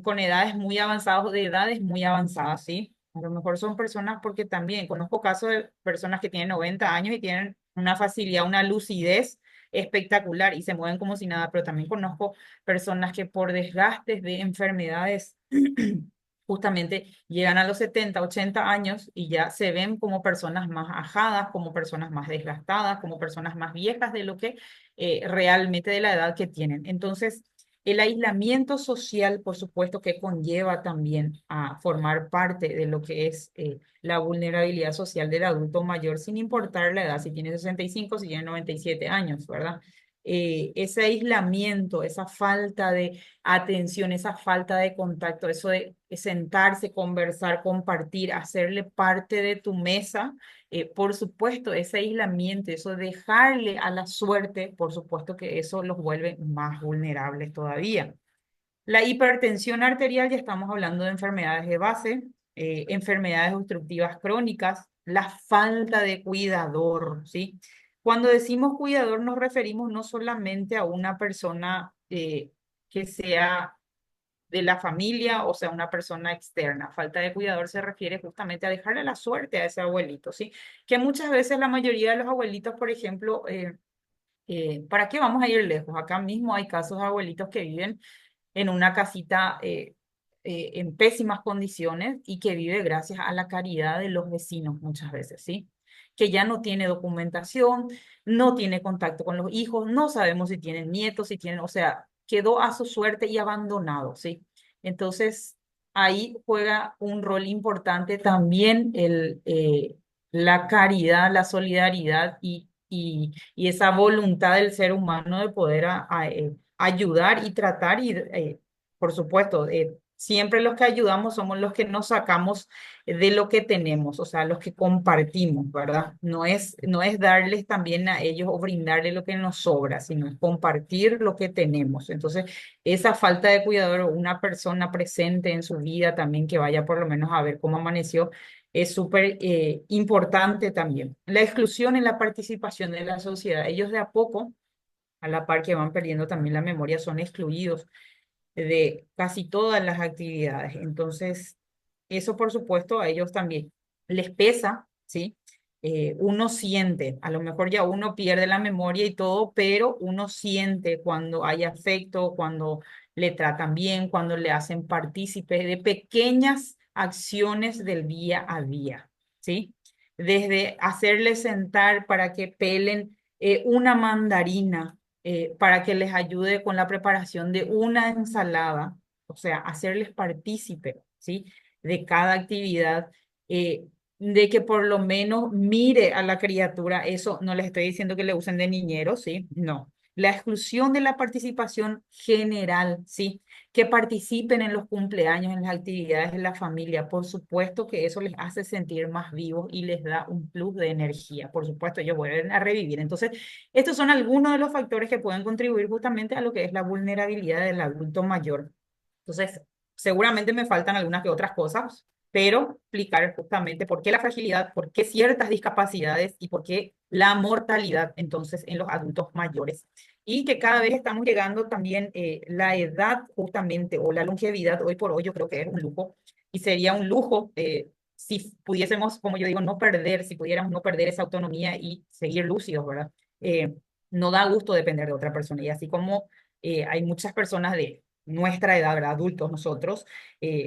con edades muy avanzadas o de edades muy avanzadas, ¿sí? A lo mejor son personas porque también conozco casos de personas que tienen 90 años y tienen una facilidad, una lucidez espectacular y se mueven como si nada, pero también conozco personas que por desgastes de enfermedades justamente llegan a los 70 80 años y ya se ven como personas más ajadas, como personas más desgastadas, como personas más viejas de lo que realmente de la edad que tienen. Entonces, el aislamiento social, por supuesto, que conlleva también a formar parte de lo que es la vulnerabilidad social del adulto mayor, sin importar la edad, si tiene 65, si tiene 97 años, ¿verdad? Ese aislamiento, esa falta de atención, esa falta de contacto, eso de sentarse, conversar, compartir, hacerle parte de tu mesa, por supuesto, ese aislamiento, eso de dejarle a la suerte, por supuesto que eso los vuelve más vulnerables todavía. La hipertensión arterial, ya estamos hablando de enfermedades de base, enfermedades obstructivas crónicas, la falta de cuidador, ¿sí? Cuando decimos cuidador nos referimos no solamente a una persona que sea de la familia o sea una persona externa. Falta de cuidador se refiere justamente a dejarle la suerte a ese abuelito, ¿sí? Que muchas veces la mayoría de los abuelitos, por ejemplo, ¿para qué vamos a ir lejos? Acá mismo hay casos de abuelitos que viven en una casita en pésimas condiciones y que vive gracias a la caridad de los vecinos muchas veces, ¿sí? Que ya no tiene documentación, no tiene contacto con los hijos, no sabemos si tienen nietos, si tienen, o sea, quedó a su suerte y abandonado, ¿sí? Entonces, ahí juega un rol importante también la caridad, la solidaridad y esa voluntad del ser humano de poder ayudar y tratar y, por supuesto, siempre los que ayudamos somos los que nos sacamos de lo que tenemos, o sea, los que compartimos, ¿verdad? No es darles también a ellos o brindarles lo que nos sobra, sino es compartir lo que tenemos. Entonces, esa falta de cuidador o una persona presente en su vida también que vaya por lo menos a ver cómo amaneció es súper importante también. La exclusión en la participación de la sociedad. Ellos de a poco, a la par que van perdiendo también la memoria, son excluidos de casi todas las actividades. Entonces, eso por supuesto a ellos también les pesa, ¿sí? Uno siente, a lo mejor ya uno pierde la memoria y todo, pero uno siente cuando hay afecto, cuando le tratan bien, cuando le hacen partícipe de pequeñas acciones del día a día, ¿sí? Desde hacerles sentar para que pelen una mandarina, para que les ayude con la preparación de una ensalada, o sea, hacerles partícipe, ¿sí? De cada actividad, de que por lo menos mire a la criatura, eso no les estoy diciendo que le usen de niñero, ¿sí? No. La exclusión de la participación general, ¿sí? Que participen en los cumpleaños, en las actividades de la familia. Por supuesto que eso les hace sentir más vivos y les da un plus de energía. Por supuesto, ellos vuelven a revivir. Entonces, estos son algunos de los factores que pueden contribuir justamente a lo que es la vulnerabilidad del adulto mayor. Entonces, seguramente me faltan algunas que otras cosas, pero explicar justamente por qué la fragilidad, por qué ciertas discapacidades y por qué la mortalidad entonces en los adultos mayores. Y que cada vez estamos llegando también la edad justamente o la longevidad hoy por hoy, yo creo que es un lujo y sería un lujo si pudiésemos, como yo digo, no perder, si pudiéramos no perder esa autonomía y seguir lúcidos, ¿verdad? No da gusto depender de otra persona. Y así como Hay muchas personas de nuestra edad, ¿verdad? Adultos nosotros,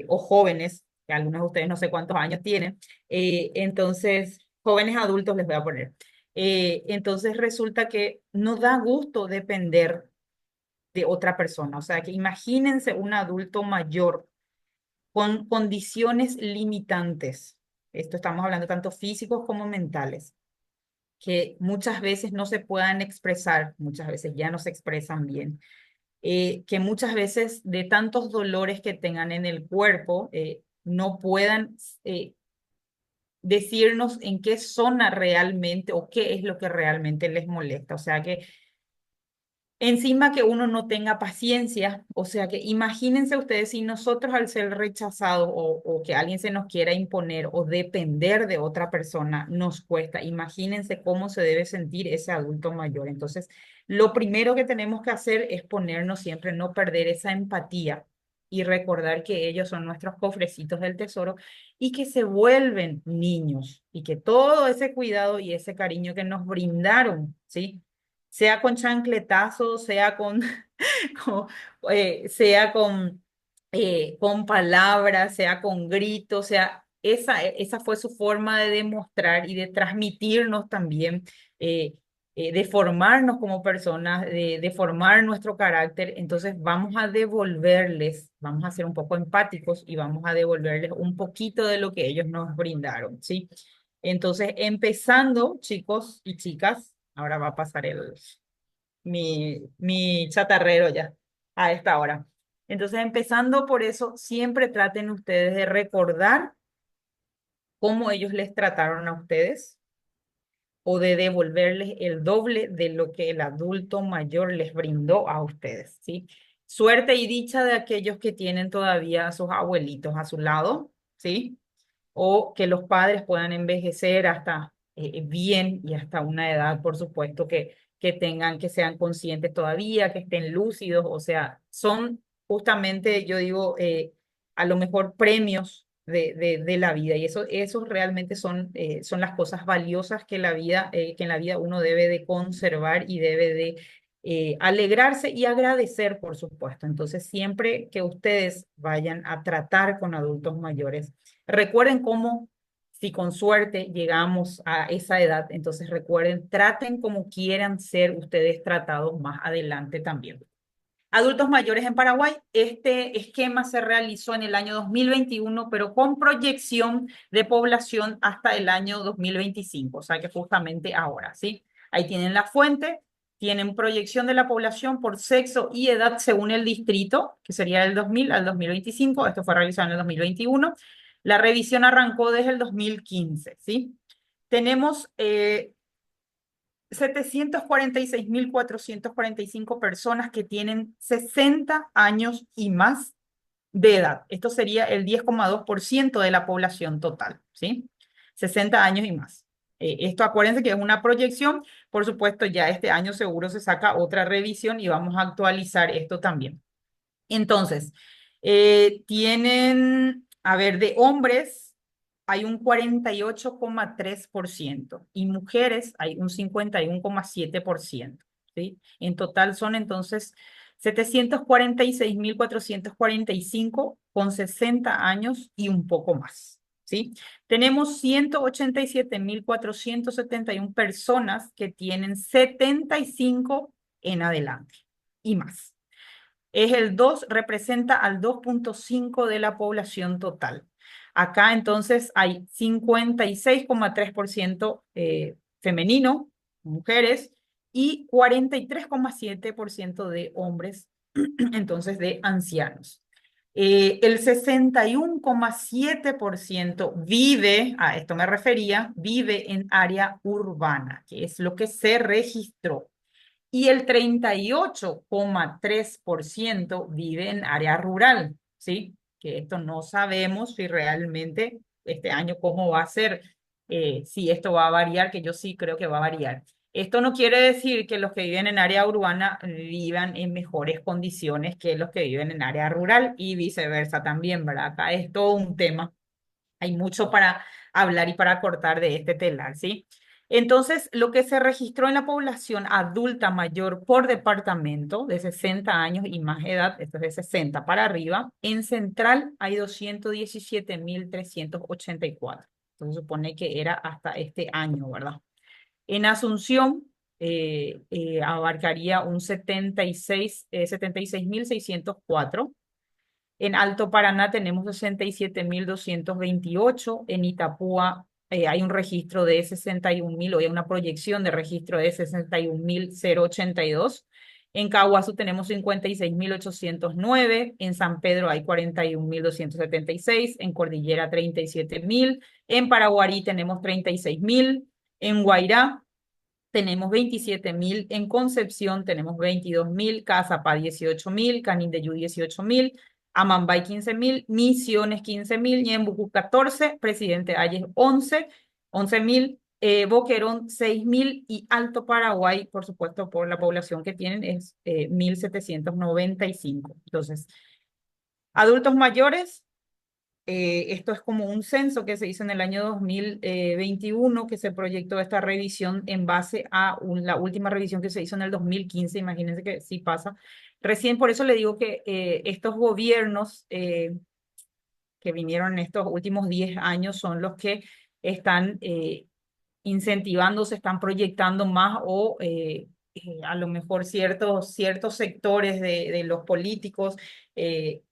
o jóvenes, que algunos de ustedes no sé cuántos años tienen, entonces, jóvenes adultos les voy a poner. Entonces resulta que no da gusto depender de otra persona. O sea, que imagínense un adulto mayor con condiciones limitantes. Esto estamos hablando tanto físicos como mentales, que muchas veces no se puedan expresar, muchas veces ya no se expresan bien, que muchas veces de tantos dolores que tengan en el cuerpo, no puedan decirnos en qué zona realmente o qué es lo que realmente les molesta. O sea que encima que uno no tenga paciencia, o sea que imagínense ustedes si nosotros al ser rechazados o que alguien se nos quiera imponer o depender de otra persona nos cuesta, imagínense cómo se debe sentir ese adulto mayor. Entonces, lo primero que tenemos que hacer es ponernos siempre, no perder esa empatía y recordar que ellos son nuestros cofrecitos del tesoro y que se vuelven niños y que todo ese cuidado y ese cariño que nos brindaron, ¿sí? Sea con chancletazos, sea con, sea con palabras, sea con gritos, sea, esa fue su forma de demostrar y de transmitirnos también, de formarnos como personas, de formar nuestro carácter. Entonces vamos a devolverles, vamos a ser un poco empáticos y vamos a devolverles un poquito de lo que ellos nos brindaron, ¿sí? Entonces, empezando, chicos y chicas, ahora va a pasar mi chatarrero ya a esta hora. Entonces, empezando por eso, siempre traten ustedes de recordar cómo ellos les trataron a ustedes o de devolverles el doble de lo que el adulto mayor les brindó a ustedes, ¿sí? Suerte y dicha de aquellos que tienen todavía a sus abuelitos a su lado, ¿sí? O que los padres puedan envejecer hasta bien y hasta una edad, por supuesto, que tengan, que sean conscientes todavía, que estén lúcidos, o sea, son justamente, yo digo, a lo mejor premios de la vida y eso realmente son las cosas valiosas que en la vida uno debe de conservar y debe de alegrarse y agradecer, por supuesto. Entonces, siempre que ustedes vayan a tratar con adultos mayores, recuerden cómo, si con suerte llegamos a esa edad, entonces recuerden, traten como quieran ser ustedes tratados más adelante también. Adultos mayores en Paraguay, este esquema se realizó en el año 2021, pero con proyección de población hasta el año 2025, o sea que justamente ahora, ¿sí? Ahí tienen la fuente, tienen proyección de la población por sexo y edad según el distrito, que sería del 2000 al 2025, esto fue realizado en el 2021. La revisión arrancó desde el 2015, ¿sí? Tenemos 746.445 personas que tienen 60 años y más de edad. Esto sería el 10,2% de la población total, ¿sí? 60 años y más. Esto acuérdense que es una proyección. Por supuesto, ya este año seguro se saca otra revisión y vamos a actualizar esto también. Entonces, tienen, a ver, de hombres hay un 48,3% y mujeres hay un 51,7%, ¿sí? En total son entonces 746.445 con 60 años y un poco más, ¿sí? Tenemos 187.471 personas que tienen 75 en adelante y más. Es el 2, representa al 2,5 de la población total. Acá entonces hay 56,3% femenino, mujeres, y 43,7% de hombres, entonces de ancianos. El 61,7% vive, a esto me refería, vive en área urbana, que es lo que se registró, y el 38,3% vive en área rural, ¿sí? Que esto no sabemos si realmente este año cómo va a ser, si esto va a variar, que yo sí creo que va a variar. Esto no quiere decir que los que viven en área urbana vivan en mejores condiciones que los que viven en área rural y viceversa también, ¿verdad? Acá es todo un tema. Hay mucho para hablar y para cortar de este telar, ¿sí? Entonces, lo que se registró en la población adulta mayor por departamento de 60 años y más edad, esto es de 60 para arriba, en Central hay 217.384. Entonces, supone que era hasta este año, ¿verdad? En Asunción abarcaría un 76.604. En Alto Paraná tenemos 67.228. En Itapúa hay un registro de 61.000, o hay una proyección de registro de 61.082. En Caguazú tenemos 56.809. En San Pedro hay 41.276. En Cordillera 37.000. En Paraguarí tenemos 36.000. En Guairá tenemos 27.000, en Concepción tenemos 22.000, Cazapá 18.000, Canindeyú 18.000, Amambay 15.000, Misiones 15.000, Ñembucú 14, Presidente Hayes 11.000, Boquerón 6.000 y Alto Paraguay, por supuesto, por la población que tienen, es 1.795. Entonces, adultos mayores, esto es como un censo que se hizo en el año 2021, que se proyectó esta revisión en base a la última revisión que se hizo en el 2015. Imagínense que sí pasa. Recién por eso le digo que estos gobiernos que vinieron en estos últimos 10 años son los que están incentivando, se están proyectando más o a lo mejor ciertos sectores de los políticos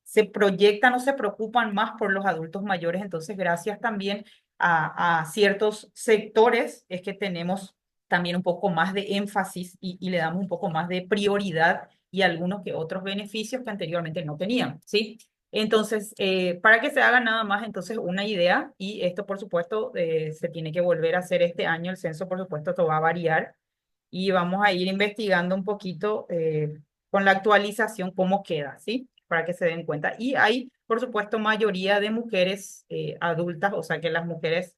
se proyectan o se preocupan más por los adultos mayores. Entonces, gracias también a ciertos sectores es que tenemos también un poco más de énfasis y le damos un poco más de prioridad y algunos que otros beneficios que anteriormente no tenían, ¿sí? Entonces, para que se haga nada más entonces una idea, y esto por supuesto se tiene que volver a hacer este año, el censo por supuesto esto va a variar y vamos a ir investigando un poquito con la actualización cómo queda, ¿sí? Para que se den cuenta. Y hay por supuesto mayoría de mujeres adultas, o sea que las mujeres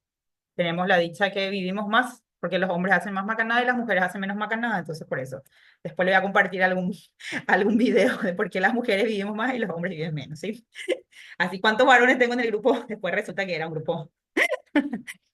tenemos la dicha que vivimos más, porque los hombres hacen más macanada y las mujeres hacen menos macanada, entonces por eso. Después le voy a compartir algún video de por qué las mujeres vivimos más y los hombres viven menos, ¿sí? Así, ¿cuántos varones tengo en el grupo? Después resulta que era un grupo.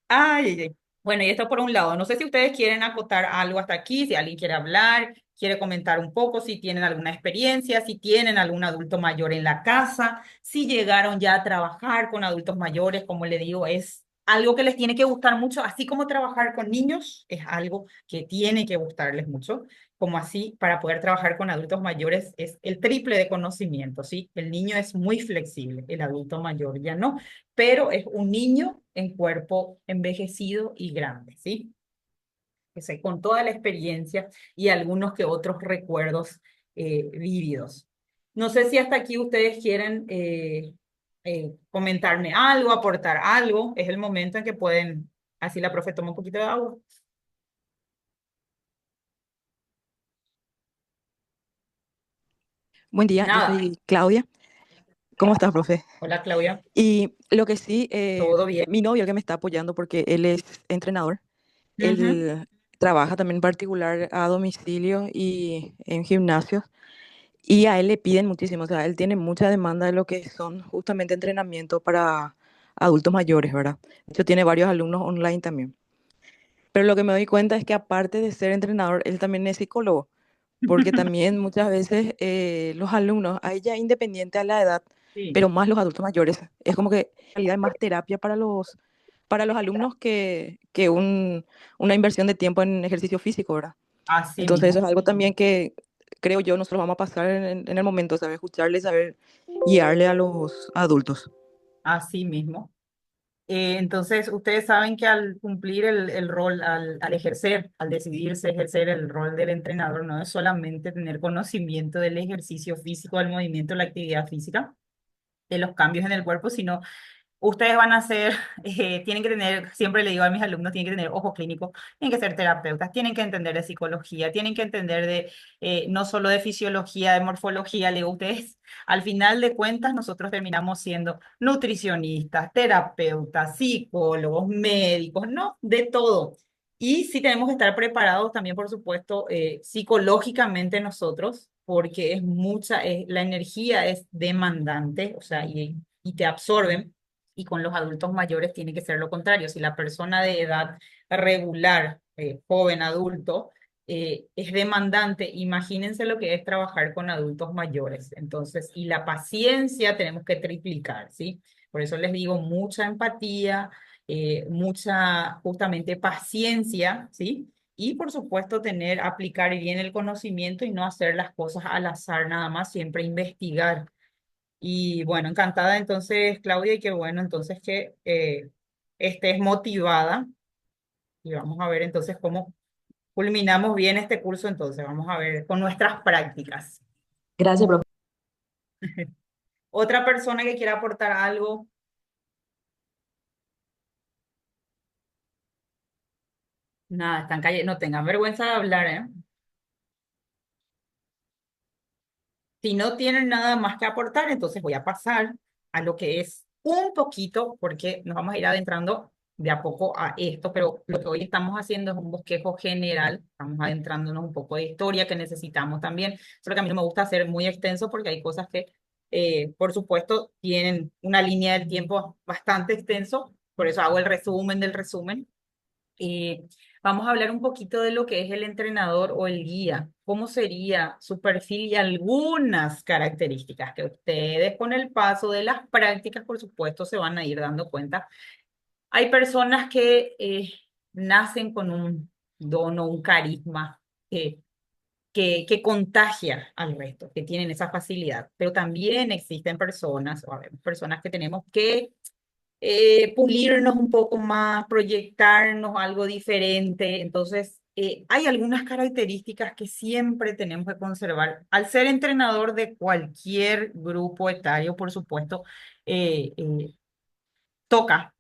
Ay, ay, ay. Bueno, y esto por un lado. No sé si ustedes quieren acotar algo hasta aquí, si alguien quiere hablar, quiere comentar un poco, si tienen alguna experiencia, si tienen algún adulto mayor en la casa, si llegaron ya a trabajar con adultos mayores, como le digo, es algo que les tiene que gustar mucho, así como trabajar con niños es algo que tiene que gustarles mucho, como así para poder trabajar con adultos mayores es el triple de conocimiento, ¿sí? El niño es muy flexible, el adulto mayor ya no, pero es un niño en cuerpo envejecido y grande, ¿sí? Que sé, con toda la experiencia y algunos que otros recuerdos vividos. No sé si hasta aquí ustedes quieren comentarme algo, aportar algo. Es el momento en que pueden, así la profe toma un poquito de agua. Buen día, yo Nada. soy Claudia. ¿Cómo estás, profe? Hola, Claudia. Y lo que sí, ¿Todo bien? mi novio el que me está apoyando porque él es entrenador, Ujú. él trabaja también en particular a domicilio y en gimnasios y a él le piden muchísimo, o sea, él tiene mucha demanda de lo que son justamente entrenamiento para adultos mayores, ¿verdad? De hecho, tiene varios alumnos online también. Pero lo que me doy cuenta es que aparte de ser entrenador, él también es psicólogo, porque también muchas veces los alumnos, ahí ya independiente a la edad, Sí, pero más los adultos mayores, es como que en realidad hay más terapia para los alumnos que una inversión de tiempo en ejercicio físico, ¿verdad? así Entonces eso mismo, es algo también que creo yo nosotros vamos a pasar en el momento, saber escucharle, saber guiarle a los adultos. así mismo. Entonces, ustedes saben que al cumplir el rol, al ejercer, al decidirse ejercer el rol del entrenador, no es solamente tener conocimiento del ejercicio físico, del movimiento, la actividad física, de los cambios en el cuerpo, sino ustedes van a ser, tienen que tener, siempre le digo a mis alumnos, tienen que tener ojo clínico, tienen que ser terapeutas, tienen que entender de psicología, tienen que entender de no solo de fisiología, de morfología, le digo, ustedes, al final de cuentas, nosotros terminamos siendo nutricionistas, terapeutas, psicólogos, médicos, ¿no? De todo. Y sí tenemos que estar preparados también, por supuesto, psicológicamente nosotros, porque es mucha, la energía es demandante, o sea, y te absorben y con los adultos mayores tiene que ser lo contrario. Si la persona de edad regular joven, adulto, es demandante. Imagínense lo que es trabajar con adultos mayores. Entonces, y la paciencia tenemos que triplicar, ¿sí? Por eso les digo, mucha empatía, mucha justamente paciencia, ¿sí? Y por supuesto aplicar bien el conocimiento y no hacer las cosas al azar nada más, siempre investigar. Y bueno, encantada entonces, Claudia, y qué bueno entonces que estés motivada y vamos a ver entonces cómo culminamos bien este curso, entonces vamos a ver con nuestras prácticas. Gracias, profe. Otra persona que quiera aportar algo, nada, están callando, no tengan vergüenza de hablar, ¿eh? Si no tienen nada más que aportar, entonces voy a pasar a lo que es un poquito, porque nos vamos a ir adentrando de a poco a esto, pero lo que hoy estamos haciendo es un bosquejo general, estamos adentrándonos un poco de historia que necesitamos también, solo que a mí no me gusta hacer muy extenso porque hay cosas que, por supuesto, tienen una línea del tiempo bastante extenso, por eso hago el resumen del resumen. Eh, Vamos a hablar un poquito de lo que es el entrenador o el guía, cómo sería su perfil y algunas características que ustedes con el paso de las prácticas, por supuesto, se van a ir dando cuenta. Hay personas que nacen con un don o un carisma que contagia al resto, que tienen esa facilidad, pero también existen personas, o a ver, personas que tenemos que pulirnos un poco más, proyectarnos algo diferente. Entonces, hay algunas características que siempre tenemos que conservar. Al ser entrenador de cualquier grupo etario, por supuesto, eh, eh, toca,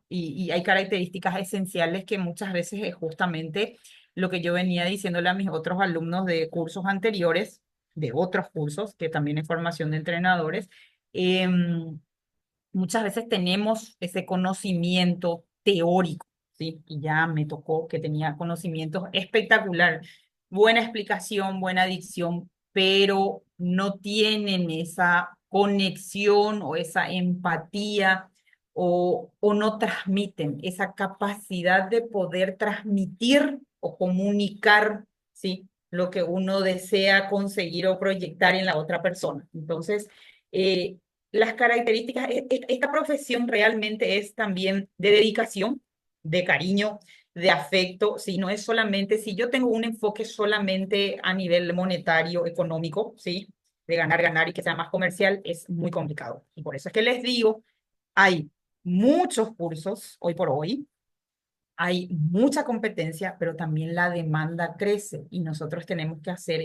y hay características esenciales que muchas veces es justamente lo que yo venía diciéndole a mis otros alumnos de cursos anteriores, de otros cursos, que también es formación de entrenadores. Muchas veces tenemos ese conocimiento teórico, ¿sí? Y ya me tocó que tenía conocimientos espectacular, buena explicación, buena dicción, pero no tienen esa conexión o esa empatía o no transmiten esa capacidad de poder transmitir o comunicar, ¿sí? Lo que uno desea conseguir o proyectar en la otra persona. Entonces, eh, las características, esta profesión realmente es también de dedicación, de cariño, de afecto, si no es solamente, si yo tengo un enfoque solamente a nivel monetario, económico, ¿sí? De ganar, ganar y que sea más comercial, es muy complicado. Y por eso es que les digo, hay muchos cursos hoy por hoy, hay mucha competencia, pero también la demanda crece y nosotros tenemos que hacer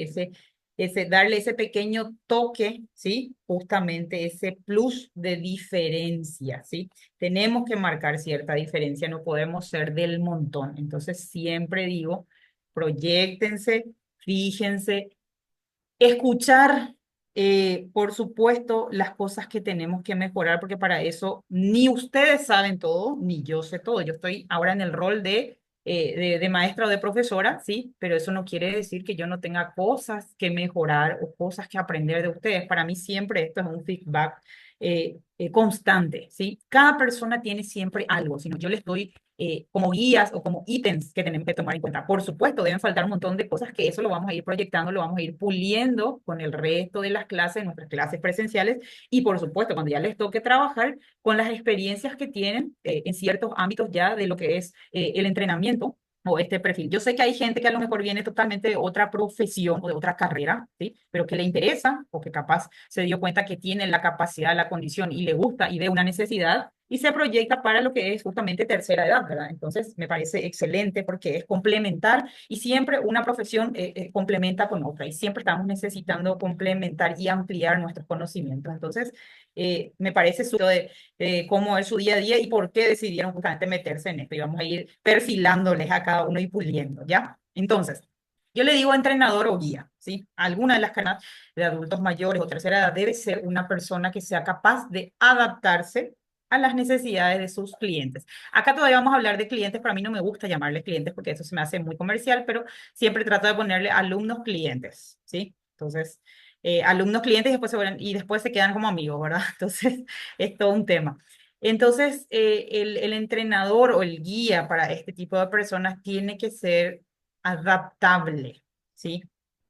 darle ese pequeño toque, ¿sí? Justamente ese plus de diferencia, ¿sí? Tenemos que marcar cierta diferencia, no podemos ser del montón. Entonces, siempre digo, proyéctense, fíjense, escuchar, por supuesto, las cosas que tenemos que mejorar, porque para eso ni ustedes saben todo, ni yo sé todo. Yo estoy ahora en el rol de maestra o de profesora, sí, pero eso no quiere decir que yo no tenga cosas que mejorar o cosas que aprender de ustedes. Para mí siempre esto es un feedback constante, ¿sí? Cada persona tiene siempre algo, sino yo les doy como guías o como ítems que tenemos que tomar en cuenta. Por supuesto, deben faltar un montón de cosas que eso lo vamos a ir proyectando, lo vamos a ir puliendo con el resto de las clases, nuestras clases presenciales, y por supuesto, cuando ya les toque trabajar con las experiencias que tienen en ciertos ámbitos ya de lo que es el entrenamiento o este perfil. Yo sé que hay gente que a lo mejor viene totalmente de otra profesión o de otra carrera, ¿sí? Pero que le interesa o que capaz se dio cuenta que tiene la capacidad, la condición y le gusta y ve una necesidad y se proyecta para lo que es justamente tercera edad, ¿verdad? Entonces, me parece excelente porque es complementar y siempre una profesión complementa con otra y siempre estamos necesitando complementar y ampliar nuestros conocimientos. Entonces, me parece de cómo es su día a día y por qué decidieron justamente meterse en esto. Y vamos a ir perfilándoles a cada uno y puliendo, ¿ya? Entonces, yo le digo entrenador o guía, ¿sí? Alguna de las canas de adultos mayores o tercera edad debe ser una persona que sea capaz de adaptarse a las necesidades de sus clientes. Acá todavía vamos a hablar de clientes, pero a mí no me gusta llamarles clientes porque eso se me hace muy comercial, pero siempre trato de ponerle alumnos clientes, ¿sí? Entonces, alumnos clientes y después se quedan como amigos, ¿verdad? Entonces, es todo un tema. Entonces, el entrenador o el guía para este tipo de personas tiene que ser adaptable, ¿sí?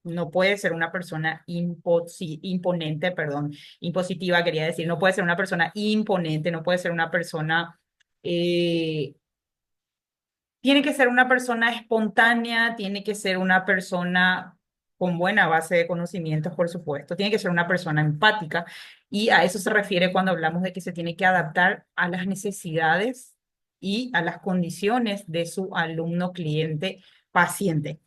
No puede ser una persona imponente, perdón, impositiva quería decir, no puede ser una persona imponente, no puede ser una persona eh, tiene que ser una persona espontánea, tiene que ser una persona con buena base de conocimientos, por supuesto, tiene que ser una persona empática y a eso se refiere cuando hablamos de que se tiene que adaptar a las necesidades y a las condiciones de su alumno, cliente, paciente.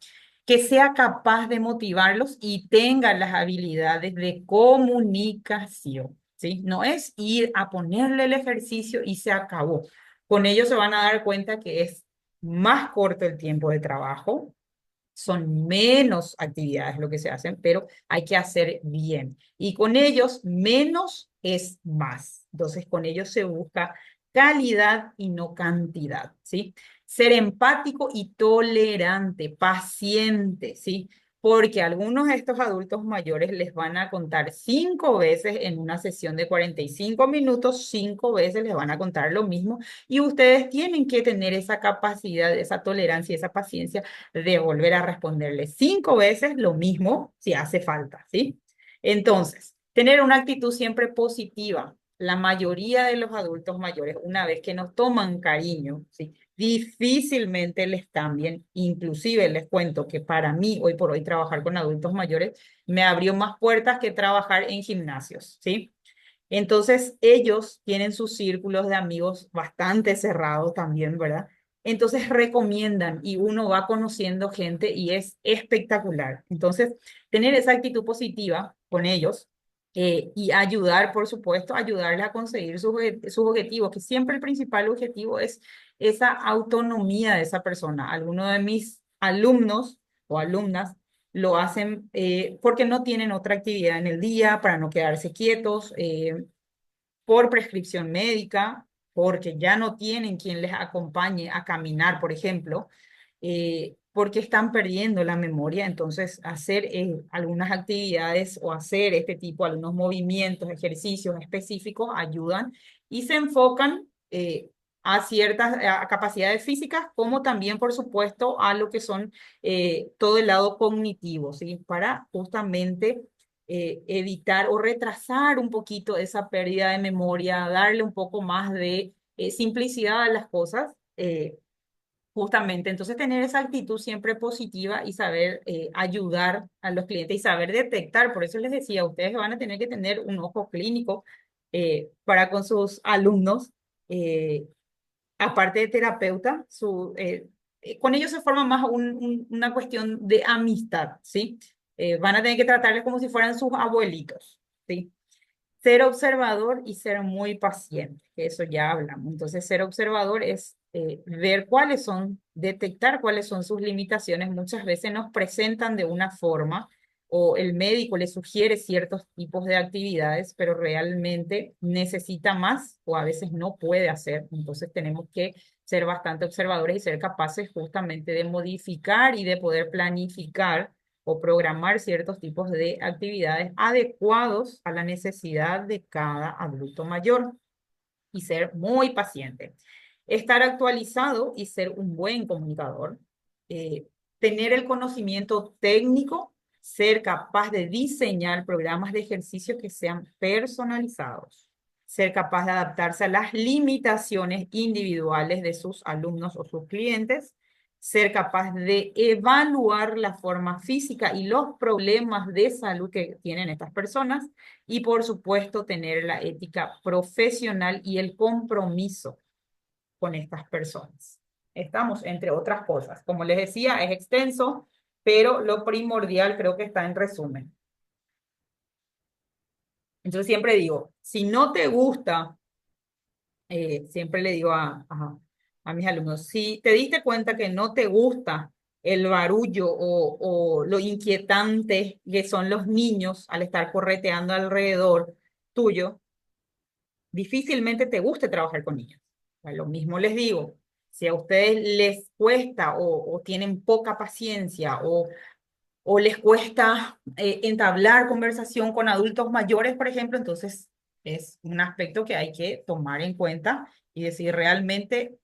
Que sea capaz de motivarlos y tenga las habilidades de comunicación, ¿sí? No es ir a ponerle el ejercicio y se acabó. Con ello se van a dar cuenta que es más corto el tiempo de trabajo, son menos actividades lo que se hacen, pero hay que hacer bien. Y con ellos, menos es más. Entonces, con ellos se busca calidad y no cantidad, ¿sí? Ser empático y tolerante, paciente, ¿sí? Porque algunos de estos adultos mayores les van a contar 5 veces en una sesión de 45 minutos, 5 veces les van a contar lo mismo y ustedes tienen que tener esa capacidad, esa tolerancia, esa paciencia de volver a responderle 5 veces lo mismo si hace falta, ¿sí? Entonces, tener una actitud siempre positiva. La mayoría de los adultos mayores, una vez que nos toman cariño, ¿sí? Difícilmente les cambien. Inclusive les cuento que para mí, hoy por hoy, trabajar con adultos mayores me abrió más puertas que trabajar en gimnasios, ¿sí? Entonces, ellos tienen sus círculos de amigos bastante cerrados también, ¿verdad? Entonces recomiendan y uno va conociendo gente y es espectacular. Entonces, tener esa actitud positiva con ellos y ayudar, por supuesto, ayudarles a conseguir sus objetivos, que siempre el principal objetivo es esa autonomía de esa persona. Algunos de mis alumnos o alumnas lo hacen porque no tienen otra actividad en el día, para no quedarse quietos, por prescripción médica, porque ya no tienen quien les acompañe a caminar, por ejemplo, porque están perdiendo la memoria. Entonces, hacer algunas actividades o hacer este tipo, algunos movimientos, ejercicios específicos ayudan y se enfocan a ciertas a capacidades físicas, como también, por supuesto, a lo que son todo el lado cognitivo, ¿sí? Para justamente evitar o retrasar un poquito esa pérdida de memoria, darle un poco más de simplicidad a las cosas, justamente. Entonces, tener esa actitud siempre positiva y saber ayudar a los clientes y saber detectar. Por eso les decía, ustedes van a tener que tener un ojo clínico para con sus alumnos. Aparte de terapeuta, con ellos se forma más una cuestión de amistad, ¿sí? Van a tener que tratarles como si fueran sus abuelitos, ¿sí? Ser observador y ser muy paciente, que eso ya hablamos. Entonces, ser observador es ver cuáles son, detectar cuáles son sus limitaciones. Muchas veces nos presentan de una forma o el médico le sugiere ciertos tipos de actividades, pero realmente necesita más o a veces no puede hacer. Entonces, tenemos que ser bastante observadores y ser capaces justamente de modificar y de poder planificar o programar ciertos tipos de actividades adecuados a la necesidad de cada adulto mayor y ser muy paciente. Estar actualizado y ser un buen comunicador. eh, Tener el conocimiento técnico, ser capaz de diseñar programas de ejercicio que sean personalizados. Ser capaz de adaptarse a las limitaciones individuales de sus alumnos o sus clientes, ser capaz de evaluar la forma física y los problemas de salud que tienen estas personas y por supuesto tener la ética profesional y el compromiso con estas personas. Estamos, entre otras cosas. Como les decía, es extenso, pero lo primordial creo que está en resumen. Entonces siempre digo, si no te gusta, siempre le digo a mis alumnos, si te diste cuenta que no te gusta el barullo o lo inquietante que son los niños al estar correteando alrededor tuyo, difícilmente te guste trabajar con niños. Lo mismo les digo, si a ustedes les cuesta o tienen poca paciencia o les cuesta entablar conversación con adultos mayores, por ejemplo, entonces es un aspecto que hay que tomar en cuenta y decir realmente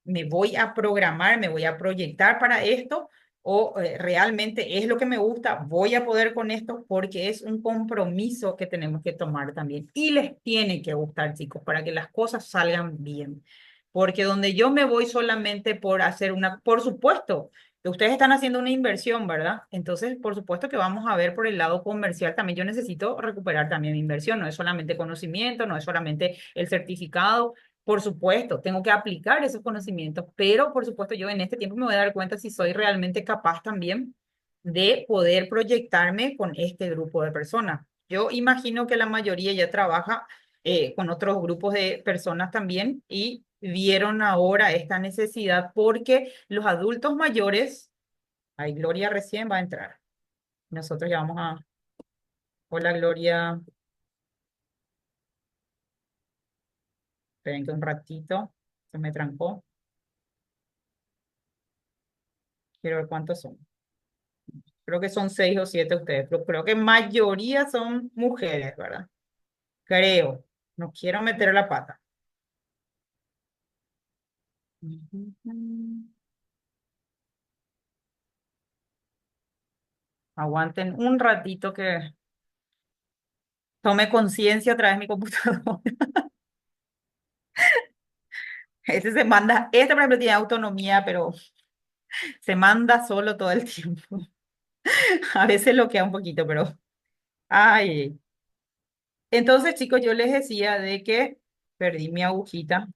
me voy a programar, me voy a proyectar para esto o realmente es lo que me gusta, voy a poder con esto porque es un compromiso que tenemos que tomar también. Y les tiene que gustar, chicos, para que las cosas salgan bien. Porque donde yo me voy solamente por hacer una, por supuesto, que ustedes están haciendo una inversión, ¿verdad? Entonces, por supuesto que vamos a ver por el lado comercial también. Yo necesito recuperar también mi inversión, no es solamente conocimiento, no es solamente el certificado. Por supuesto, tengo que aplicar esos conocimientos, pero por supuesto yo en este tiempo me voy a dar cuenta si soy realmente capaz también de poder proyectarme con este grupo de personas. Yo imagino que la mayoría ya trabaja con otros grupos de personas también y vieron ahora esta necesidad porque los adultos mayores, ay, Gloria recién va a entrar. Nosotros ya vamos a... Hola, Gloria. Esperen que un ratito se me trancó. Quiero ver cuántos son. Creo que son 6 o 7 ustedes, pero creo que mayoría son mujeres, ¿verdad? Creo. No quiero meter la pata. Ujú. Aguanten un ratito que tome conciencia a través de mi computadora. Ese se manda, este por ejemplo tiene autonomía, pero se manda solo todo el tiempo. A veces lo queda un poquito, pero... Ay. Entonces, chicos, yo les decía de que perdí mi agujita.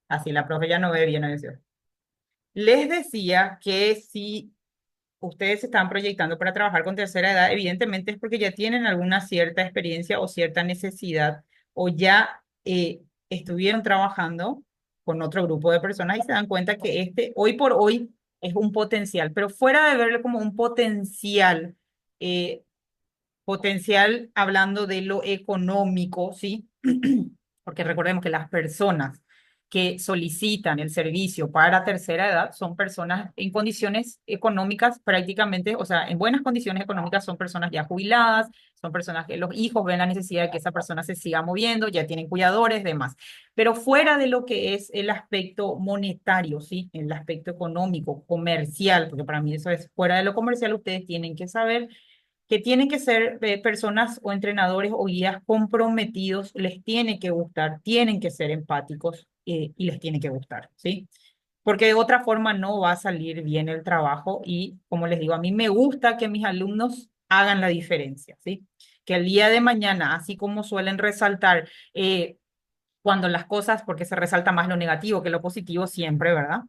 Así la profe ya no ve bien a veces. Les decía que si ustedes se están proyectando para trabajar con tercera edad, evidentemente es porque ya tienen alguna cierta experiencia o cierta necesidad o ya estuvieron trabajando con otro grupo de personas y se dan cuenta que este hoy por hoy es un potencial, pero fuera de verlo como un potencial, eh, potencial hablando de lo económico, ¿sí? Porque recordemos que las personas que solicitan el servicio para tercera edad son personas en condiciones económicas prácticamente, o sea, en buenas condiciones económicas son personas ya jubiladas, son personas que los hijos ven la necesidad de que esa persona se siga moviendo, ya tienen cuidadores, demás. Pero fuera de lo que es el aspecto monetario, ¿sí? El aspecto económico, comercial, porque para mí eso es fuera de lo comercial, ustedes tienen que saber que tienen que ser personas o entrenadores o guías comprometidos, les tiene que gustar, tienen que ser empáticos y les tiene que gustar, ¿sí? Porque de otra forma no va a salir bien el trabajo y, como les digo, a mí me gusta que mis alumnos hagan la diferencia, ¿sí? Que el día de mañana, así como suelen resaltar cuando las cosas, porque se resalta más lo negativo que lo positivo siempre, ¿verdad?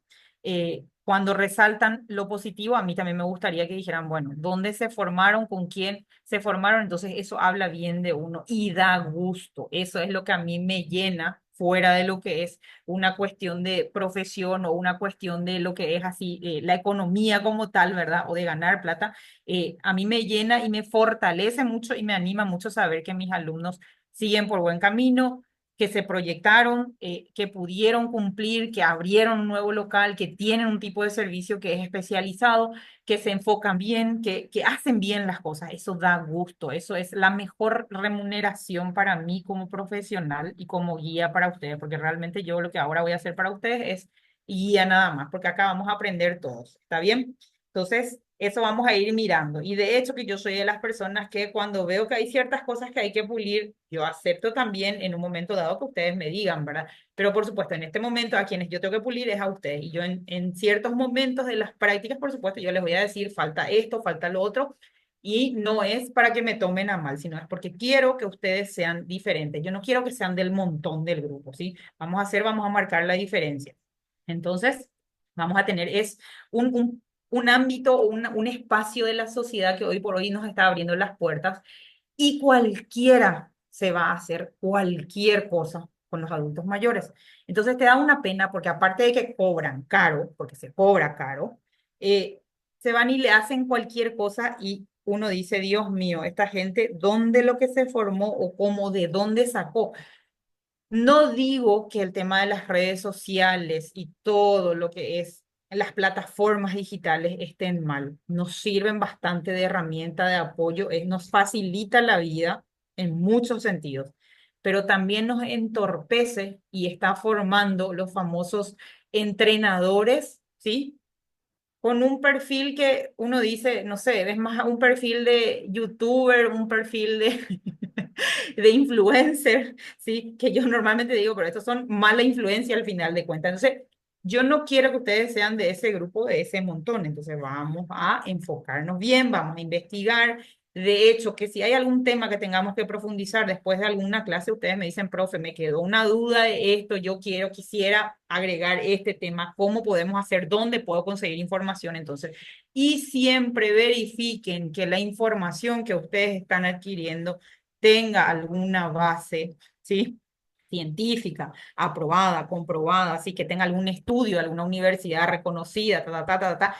Cuando resaltan lo positivo, a mí también me gustaría que dijeran, bueno, ¿dónde se formaron? ¿Con quién se formaron? Entonces eso habla bien de uno y da gusto. Eso es lo que a mí me llena fuera de lo que es una cuestión de profesión o una cuestión de lo que es así, la economía como tal, ¿verdad? O de ganar plata. A mí me llena y me fortalece mucho y me anima mucho saber que mis alumnos siguen por buen camino, que se proyectaron, que pudieron cumplir, que abrieron un nuevo local, que tienen un tipo de servicio que es especializado, que se enfocan bien, que hacen bien las cosas. Eso da gusto, eso es la mejor remuneración para mí como profesional y como guía para ustedes, porque realmente yo lo que ahora voy a hacer para ustedes es guía nada más, porque acá vamos a aprender todos. ¿Está bien? Entonces, eso vamos a ir mirando. Y de hecho que yo soy de las personas que cuando veo que hay ciertas cosas que hay que pulir, yo acepto también en un momento dado que ustedes me digan, ¿verdad? Pero por supuesto, en este momento a quienes yo tengo que pulir es a ustedes. Y yo en ciertos momentos de las prácticas, por supuesto, yo les voy a decir, falta esto, falta lo otro. Y no es para que me tomen a mal, sino es porque quiero que ustedes sean diferentes. Yo no quiero que sean del montón del grupo, ¿sí? Vamos a marcar la diferencia. Entonces, vamos a tener es un ámbito o un espacio de la sociedad que hoy por hoy nos está abriendo las puertas y cualquiera se va a hacer cualquier cosa con los adultos mayores. Entonces te da una pena porque aparte de que cobran caro, porque se cobra caro, se van y le hacen cualquier cosa y uno dice, Dios mío, esta gente, ¿dónde lo que se formó o cómo, de dónde sacó? No digo que el tema de las redes sociales y todo lo que es las plataformas digitales estén mal. Nos sirven bastante de herramienta de apoyo, nos facilita la vida en muchos sentidos, pero también nos entorpece y está formando los famosos entrenadores, ¿sí? Con un perfil que uno dice, no sé, es más un perfil de youtuber, un perfil de, de influencer, ¿sí? Que yo normalmente digo, pero estos son mala influencia al final de cuentas. Entonces, yo no quiero que ustedes sean de ese grupo, de ese montón. Entonces, vamos a enfocarnos bien, vamos a investigar. De hecho, que si hay algún tema que tengamos que profundizar después de alguna clase, ustedes me dicen, profe, me quedó una duda de esto, quisiera agregar este tema, ¿cómo podemos hacer? ¿Dónde puedo conseguir información? Entonces, y siempre verifiquen que la información que ustedes están adquiriendo tenga alguna base, ¿sí? Científica, aprobada, comprobada, así que tenga algún estudio, alguna universidad reconocida, ta, ta, ta, ta, ta.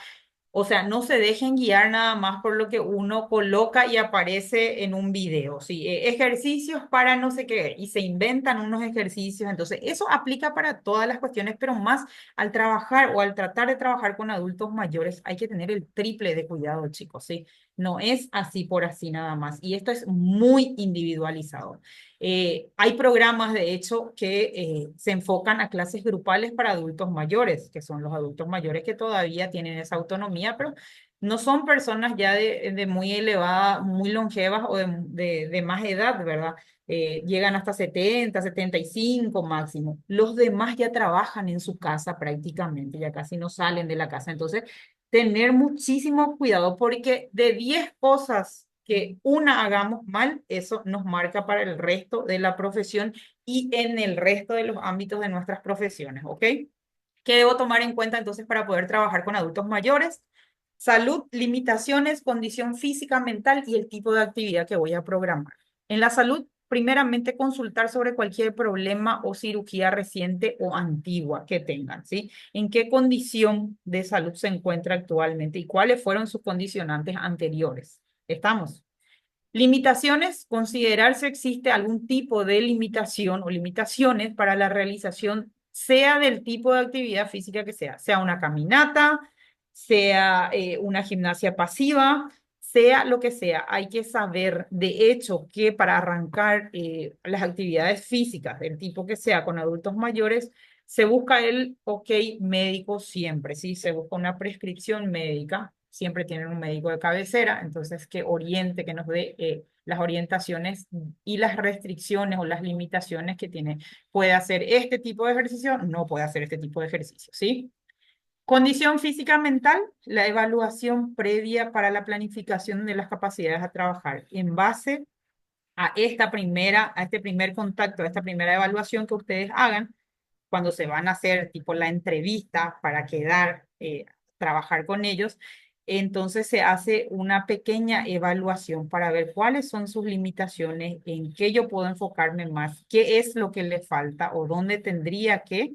O sea, no se dejen guiar nada más por lo que uno coloca y aparece en un video, ¿sí? Ejercicios para no sé qué, y se inventan unos ejercicios. Entonces, eso aplica para todas las cuestiones, pero más al trabajar o al tratar de trabajar con adultos mayores, hay que tener el triple de cuidado, chicos, ¿sí? No es así por así nada más. Y esto es muy individualizado. Hay programas, de hecho, que se enfocan a clases grupales para adultos mayores, que son los adultos mayores que todavía tienen esa autonomía, pero no son personas ya de muy elevada, muy longevas o de más edad, ¿verdad? Llegan hasta 70, 75 máximo. Los demás ya trabajan en su casa prácticamente, ya casi no salen de la casa. Entonces, tener muchísimo cuidado porque de 10 cosas que una hagamos mal, eso nos marca para el resto de la profesión y en el resto de los ámbitos de nuestras profesiones, ¿ok? ¿Qué debo tomar en cuenta entonces para poder trabajar con adultos mayores? Salud, limitaciones, condición física, mental y el tipo de actividad que voy a programar. En la salud, primeramente consultar sobre cualquier problema o cirugía reciente o antigua que tengan, ¿sí? ¿En qué condición de salud se encuentra actualmente y cuáles fueron sus condicionantes anteriores? ¿Estamos? Limitaciones, considerar si existe algún tipo de limitación o limitaciones para la realización, sea del tipo de actividad física que sea una caminata, sea una gimnasia pasiva, sea lo que sea. Hay que saber, de hecho, que para arrancar las actividades físicas del tipo que sea con adultos mayores, se busca el ok médico siempre, ¿sí? Se busca una prescripción médica, siempre tienen un médico de cabecera, entonces que oriente, que nos dé las orientaciones y las restricciones o las limitaciones que tiene. Puede hacer este tipo de ejercicio, no puede hacer este tipo de ejercicio, ¿sí? Condición física mental, la evaluación previa para la planificación de las capacidades a trabajar en base a a este primer contacto, a esta primera evaluación que ustedes hagan cuando se van a hacer tipo la entrevista para quedar, trabajar con ellos, entonces se hace una pequeña evaluación para ver cuáles son sus limitaciones, en qué yo puedo enfocarme más, qué es lo que le falta o dónde tendría que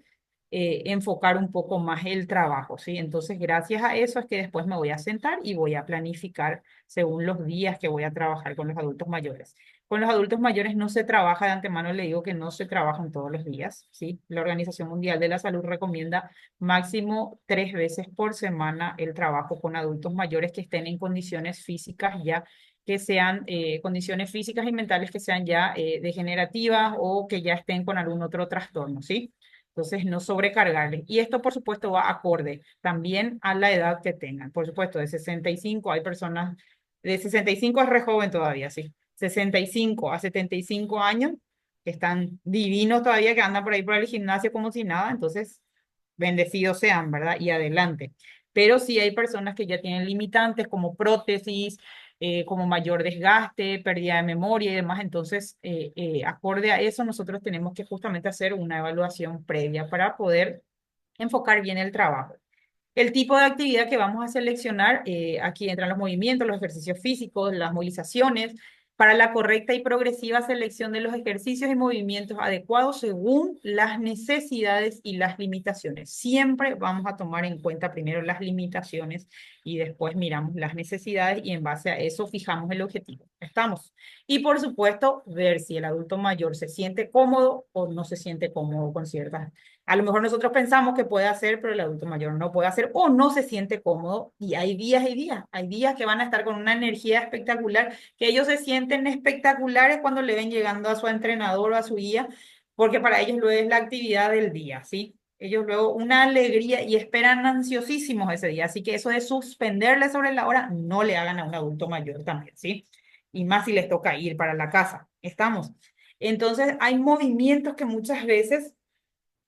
enfocar un poco más el trabajo, ¿sí? Entonces, gracias a eso es que después me voy a sentar y voy a planificar según los días que voy a trabajar con los adultos mayores. Con los adultos mayores no se trabaja de antemano, le digo que no se trabajan todos los días, ¿sí? La Organización Mundial de la Salud recomienda máximo 3 veces por semana el trabajo con adultos mayores que estén en condiciones físicas ya, que sean condiciones físicas y mentales que sean ya degenerativas o que ya estén con algún otro trastorno, ¿sí? Entonces, no sobrecargarles. Y esto, por supuesto, va acorde también a la edad que tengan. Por supuesto, de 65 hay personas, de 65 es re joven todavía, ¿sí? 65 a 75 años, que están divinos todavía, que andan por ahí por el gimnasio como si nada, entonces bendecidos sean, ¿verdad? Y adelante. Pero sí hay personas que ya tienen limitantes como prótesis, como mayor desgaste, pérdida de memoria y demás, entonces, acorde a eso, nosotros tenemos que justamente hacer una evaluación previa para poder enfocar bien el trabajo. El tipo de actividad que vamos a seleccionar, aquí entran los movimientos, los ejercicios físicos, las movilizaciones, para la correcta y progresiva selección de los ejercicios y movimientos adecuados según las necesidades y las limitaciones. Siempre vamos a tomar en cuenta primero las limitaciones y después miramos las necesidades y en base a eso fijamos el objetivo. ¿Estamos? Y por supuesto, ver si el adulto mayor se siente cómodo o no se siente cómodo con ciertas A lo mejor nosotros pensamos que puede hacer, pero el adulto mayor no puede hacer o no se siente cómodo. Y hay días y días. Hay días que van a estar con una energía espectacular, que ellos se sienten espectaculares cuando le ven llegando a su entrenador o a su guía, porque para ellos lo es la actividad del día, ¿sí? Ellos luego una alegría y esperan ansiosísimos ese día. Así que eso de suspenderle sobre la hora, no le hagan a un adulto mayor también, ¿sí? Y más si les toca ir para la casa. ¿Estamos? Entonces, hay movimientos que muchas veces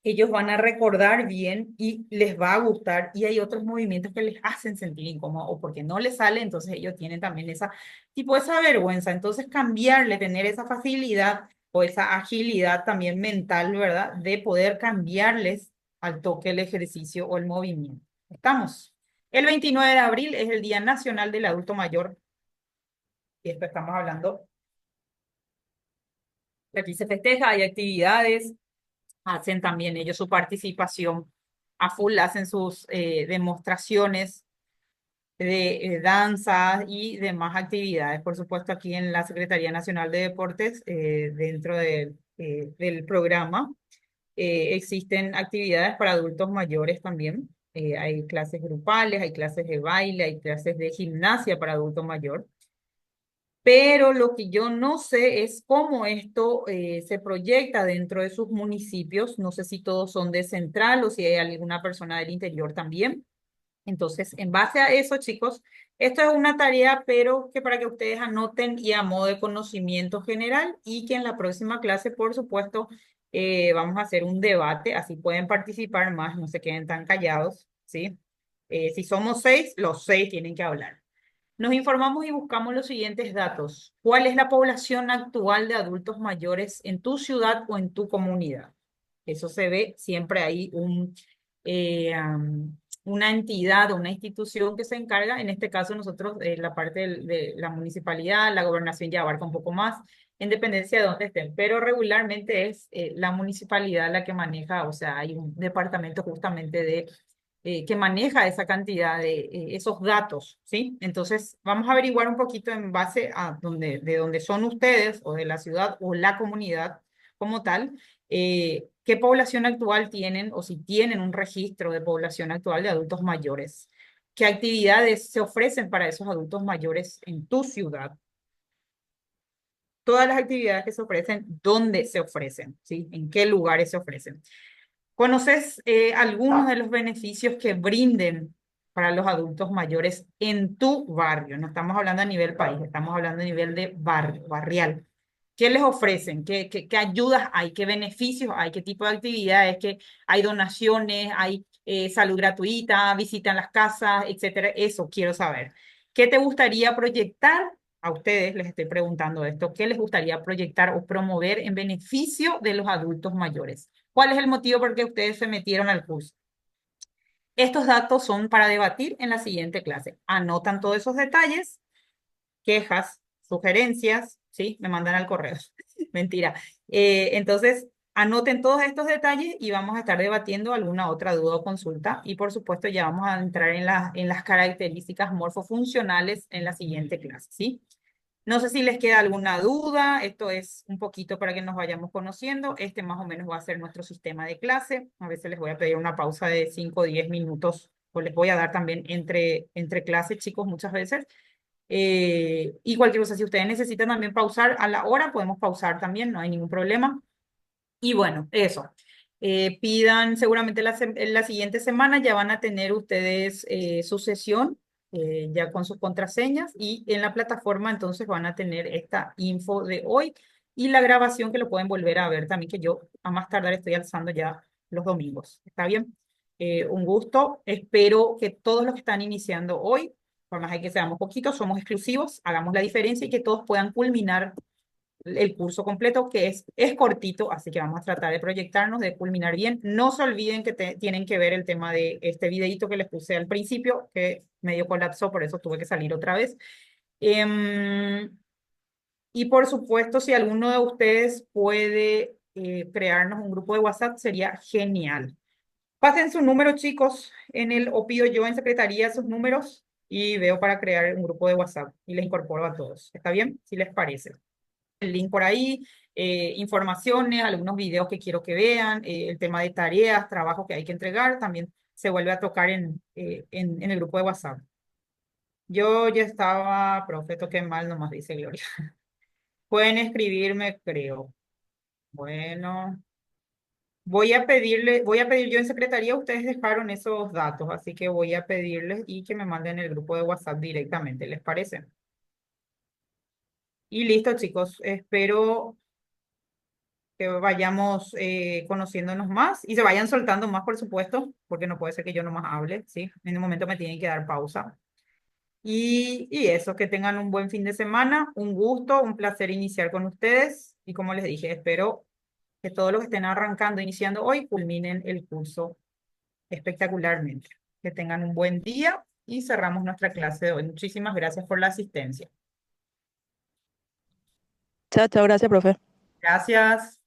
ellos van a recordar bien y les va a gustar, y hay otros movimientos que les hacen sentir incómodo o porque no les sale, entonces ellos tienen también esa tipo esa vergüenza. Entonces cambiarle, tener esa facilidad o esa agilidad también mental, ¿verdad? De poder cambiarles al toque el ejercicio o el movimiento. ¿Estamos? El 29 de abril es el Día Nacional del Adulto Mayor, y esto estamos hablando, aquí se festeja, hay actividades, hacen también ellos su participación a full, hacen sus demostraciones de danza y demás actividades. Por supuesto, aquí en la Secretaría Nacional de Deportes, dentro del programa, existen actividades para adultos mayores también. Hay clases grupales, hay clases de baile, hay clases de gimnasia para adulto mayor. Pero lo que yo no sé es cómo esto se proyecta dentro de sus municipios. No sé si todos son de central o si hay alguna persona del interior también. Entonces, en base a eso, chicos, esto es una tarea, pero que para que ustedes anoten y a modo de conocimiento general, y que en la próxima clase, por supuesto, vamos a hacer un debate, así pueden participar más, no se queden tan callados, ¿sí? Si somos 6, los 6 tienen que hablar. Nos informamos y buscamos los siguientes datos. ¿Cuál es la población actual de adultos mayores en tu ciudad o en tu comunidad? Eso se ve siempre ahí una entidad o una institución que se encarga. En este caso nosotros, la parte de la municipalidad, la gobernación ya abarca un poco más, en dependencia de dónde estén, pero regularmente es la municipalidad la que maneja, o sea, hay un departamento justamente que maneja esa cantidad de esos datos, ¿sí? Entonces, vamos a averiguar un poquito en base a de dónde son ustedes o de la ciudad o la comunidad como tal, qué población actual tienen o si tienen un registro de población actual de adultos mayores. ¿Qué actividades se ofrecen para esos adultos mayores en tu ciudad? Todas las actividades que se ofrecen, ¿dónde se ofrecen? ¿Sí? ¿En qué lugares se ofrecen? ¿Conoces algunos de los beneficios que brinden para los adultos mayores en tu barrio? No estamos hablando a nivel país, estamos hablando a nivel de barrio, barrial. ¿Qué les ofrecen? ¿Qué ayudas hay? ¿Qué beneficios hay? ¿Qué tipo de actividades? ¿Qué hay donaciones? ¿Hay salud gratuita? ¿Visitan las casas? Etcétera. Eso quiero saber. ¿Qué te gustaría proyectar? A ustedes les estoy preguntando esto. ¿Qué les gustaría proyectar o promover en beneficio de los adultos mayores? ¿Cuál es el motivo por el que ustedes se metieron al curso? Estos datos son para debatir en la siguiente clase. Anotan todos esos detalles, quejas, sugerencias, ¿sí? Me mandan al correo. Mentira. Entonces, anoten todos estos detalles y vamos a estar debatiendo alguna otra duda o consulta. Y por supuesto, ya vamos a entrar en las características morfofuncionales en la siguiente clase, ¿sí? No sé si les queda alguna duda. Esto es un poquito para que nos vayamos conociendo. Este más o menos va a ser nuestro sistema de clase. A veces les voy a pedir una pausa de 5 o 10 minutos, o les voy a dar también entre clases, chicos, muchas veces. Y cualquier cosa, si ustedes necesitan también pausar a la hora, podemos pausar también, no hay ningún problema. Y bueno, eso. Pidan seguramente en la siguiente semana ya van a tener ustedes su sesión ya con sus contraseñas, y en la plataforma entonces van a tener esta info de hoy y la grabación que lo pueden volver a ver también, que yo a más tardar estoy alzando ya los domingos. ¿Está bien? Un gusto. Espero que todos los que están iniciando hoy, por más de que seamos poquitos, somos exclusivos, hagamos la diferencia y que todos puedan culminar el curso completo, que es cortito, así que vamos a tratar de proyectarnos, de culminar bien. No se olviden que tienen que ver el tema de este videito que les puse al principio, que medio colapsó, por eso tuve que salir otra vez. Y por supuesto, si alguno de ustedes puede crearnos un grupo de WhatsApp, sería genial. Pasen su número, chicos, o pido yo en secretaría sus números y veo para crear un grupo de WhatsApp y les incorporo a todos. ¿Está bien? Si les parece. el link por ahí, informaciones, algunos videos que quiero que vean, el tema de tareas, trabajos que hay que entregar, también se vuelve a tocar en el grupo de WhatsApp. Yo ya estaba, profe, toqué mal, nomás dice Gloria. Pueden escribirme, creo. Bueno, voy a pedir yo en secretaría, ustedes dejaron esos datos, así que voy a pedirles y que me manden el grupo de WhatsApp directamente, ¿les parece? Y listo, chicos, espero que vayamos conociéndonos más y se vayan soltando más, por supuesto, porque no puede ser que yo nomás hable, ¿sí? En un momento me tienen que dar pausa. Y eso, que tengan un buen fin de semana, un gusto, un placer iniciar con ustedes. Y como les dije, espero que todos los que estén arrancando, iniciando hoy, culminen el curso espectacularmente. Que tengan un buen día y cerramos nuestra clase de hoy. Muchísimas gracias por la asistencia. Chao, chao, gracias, profe. Gracias.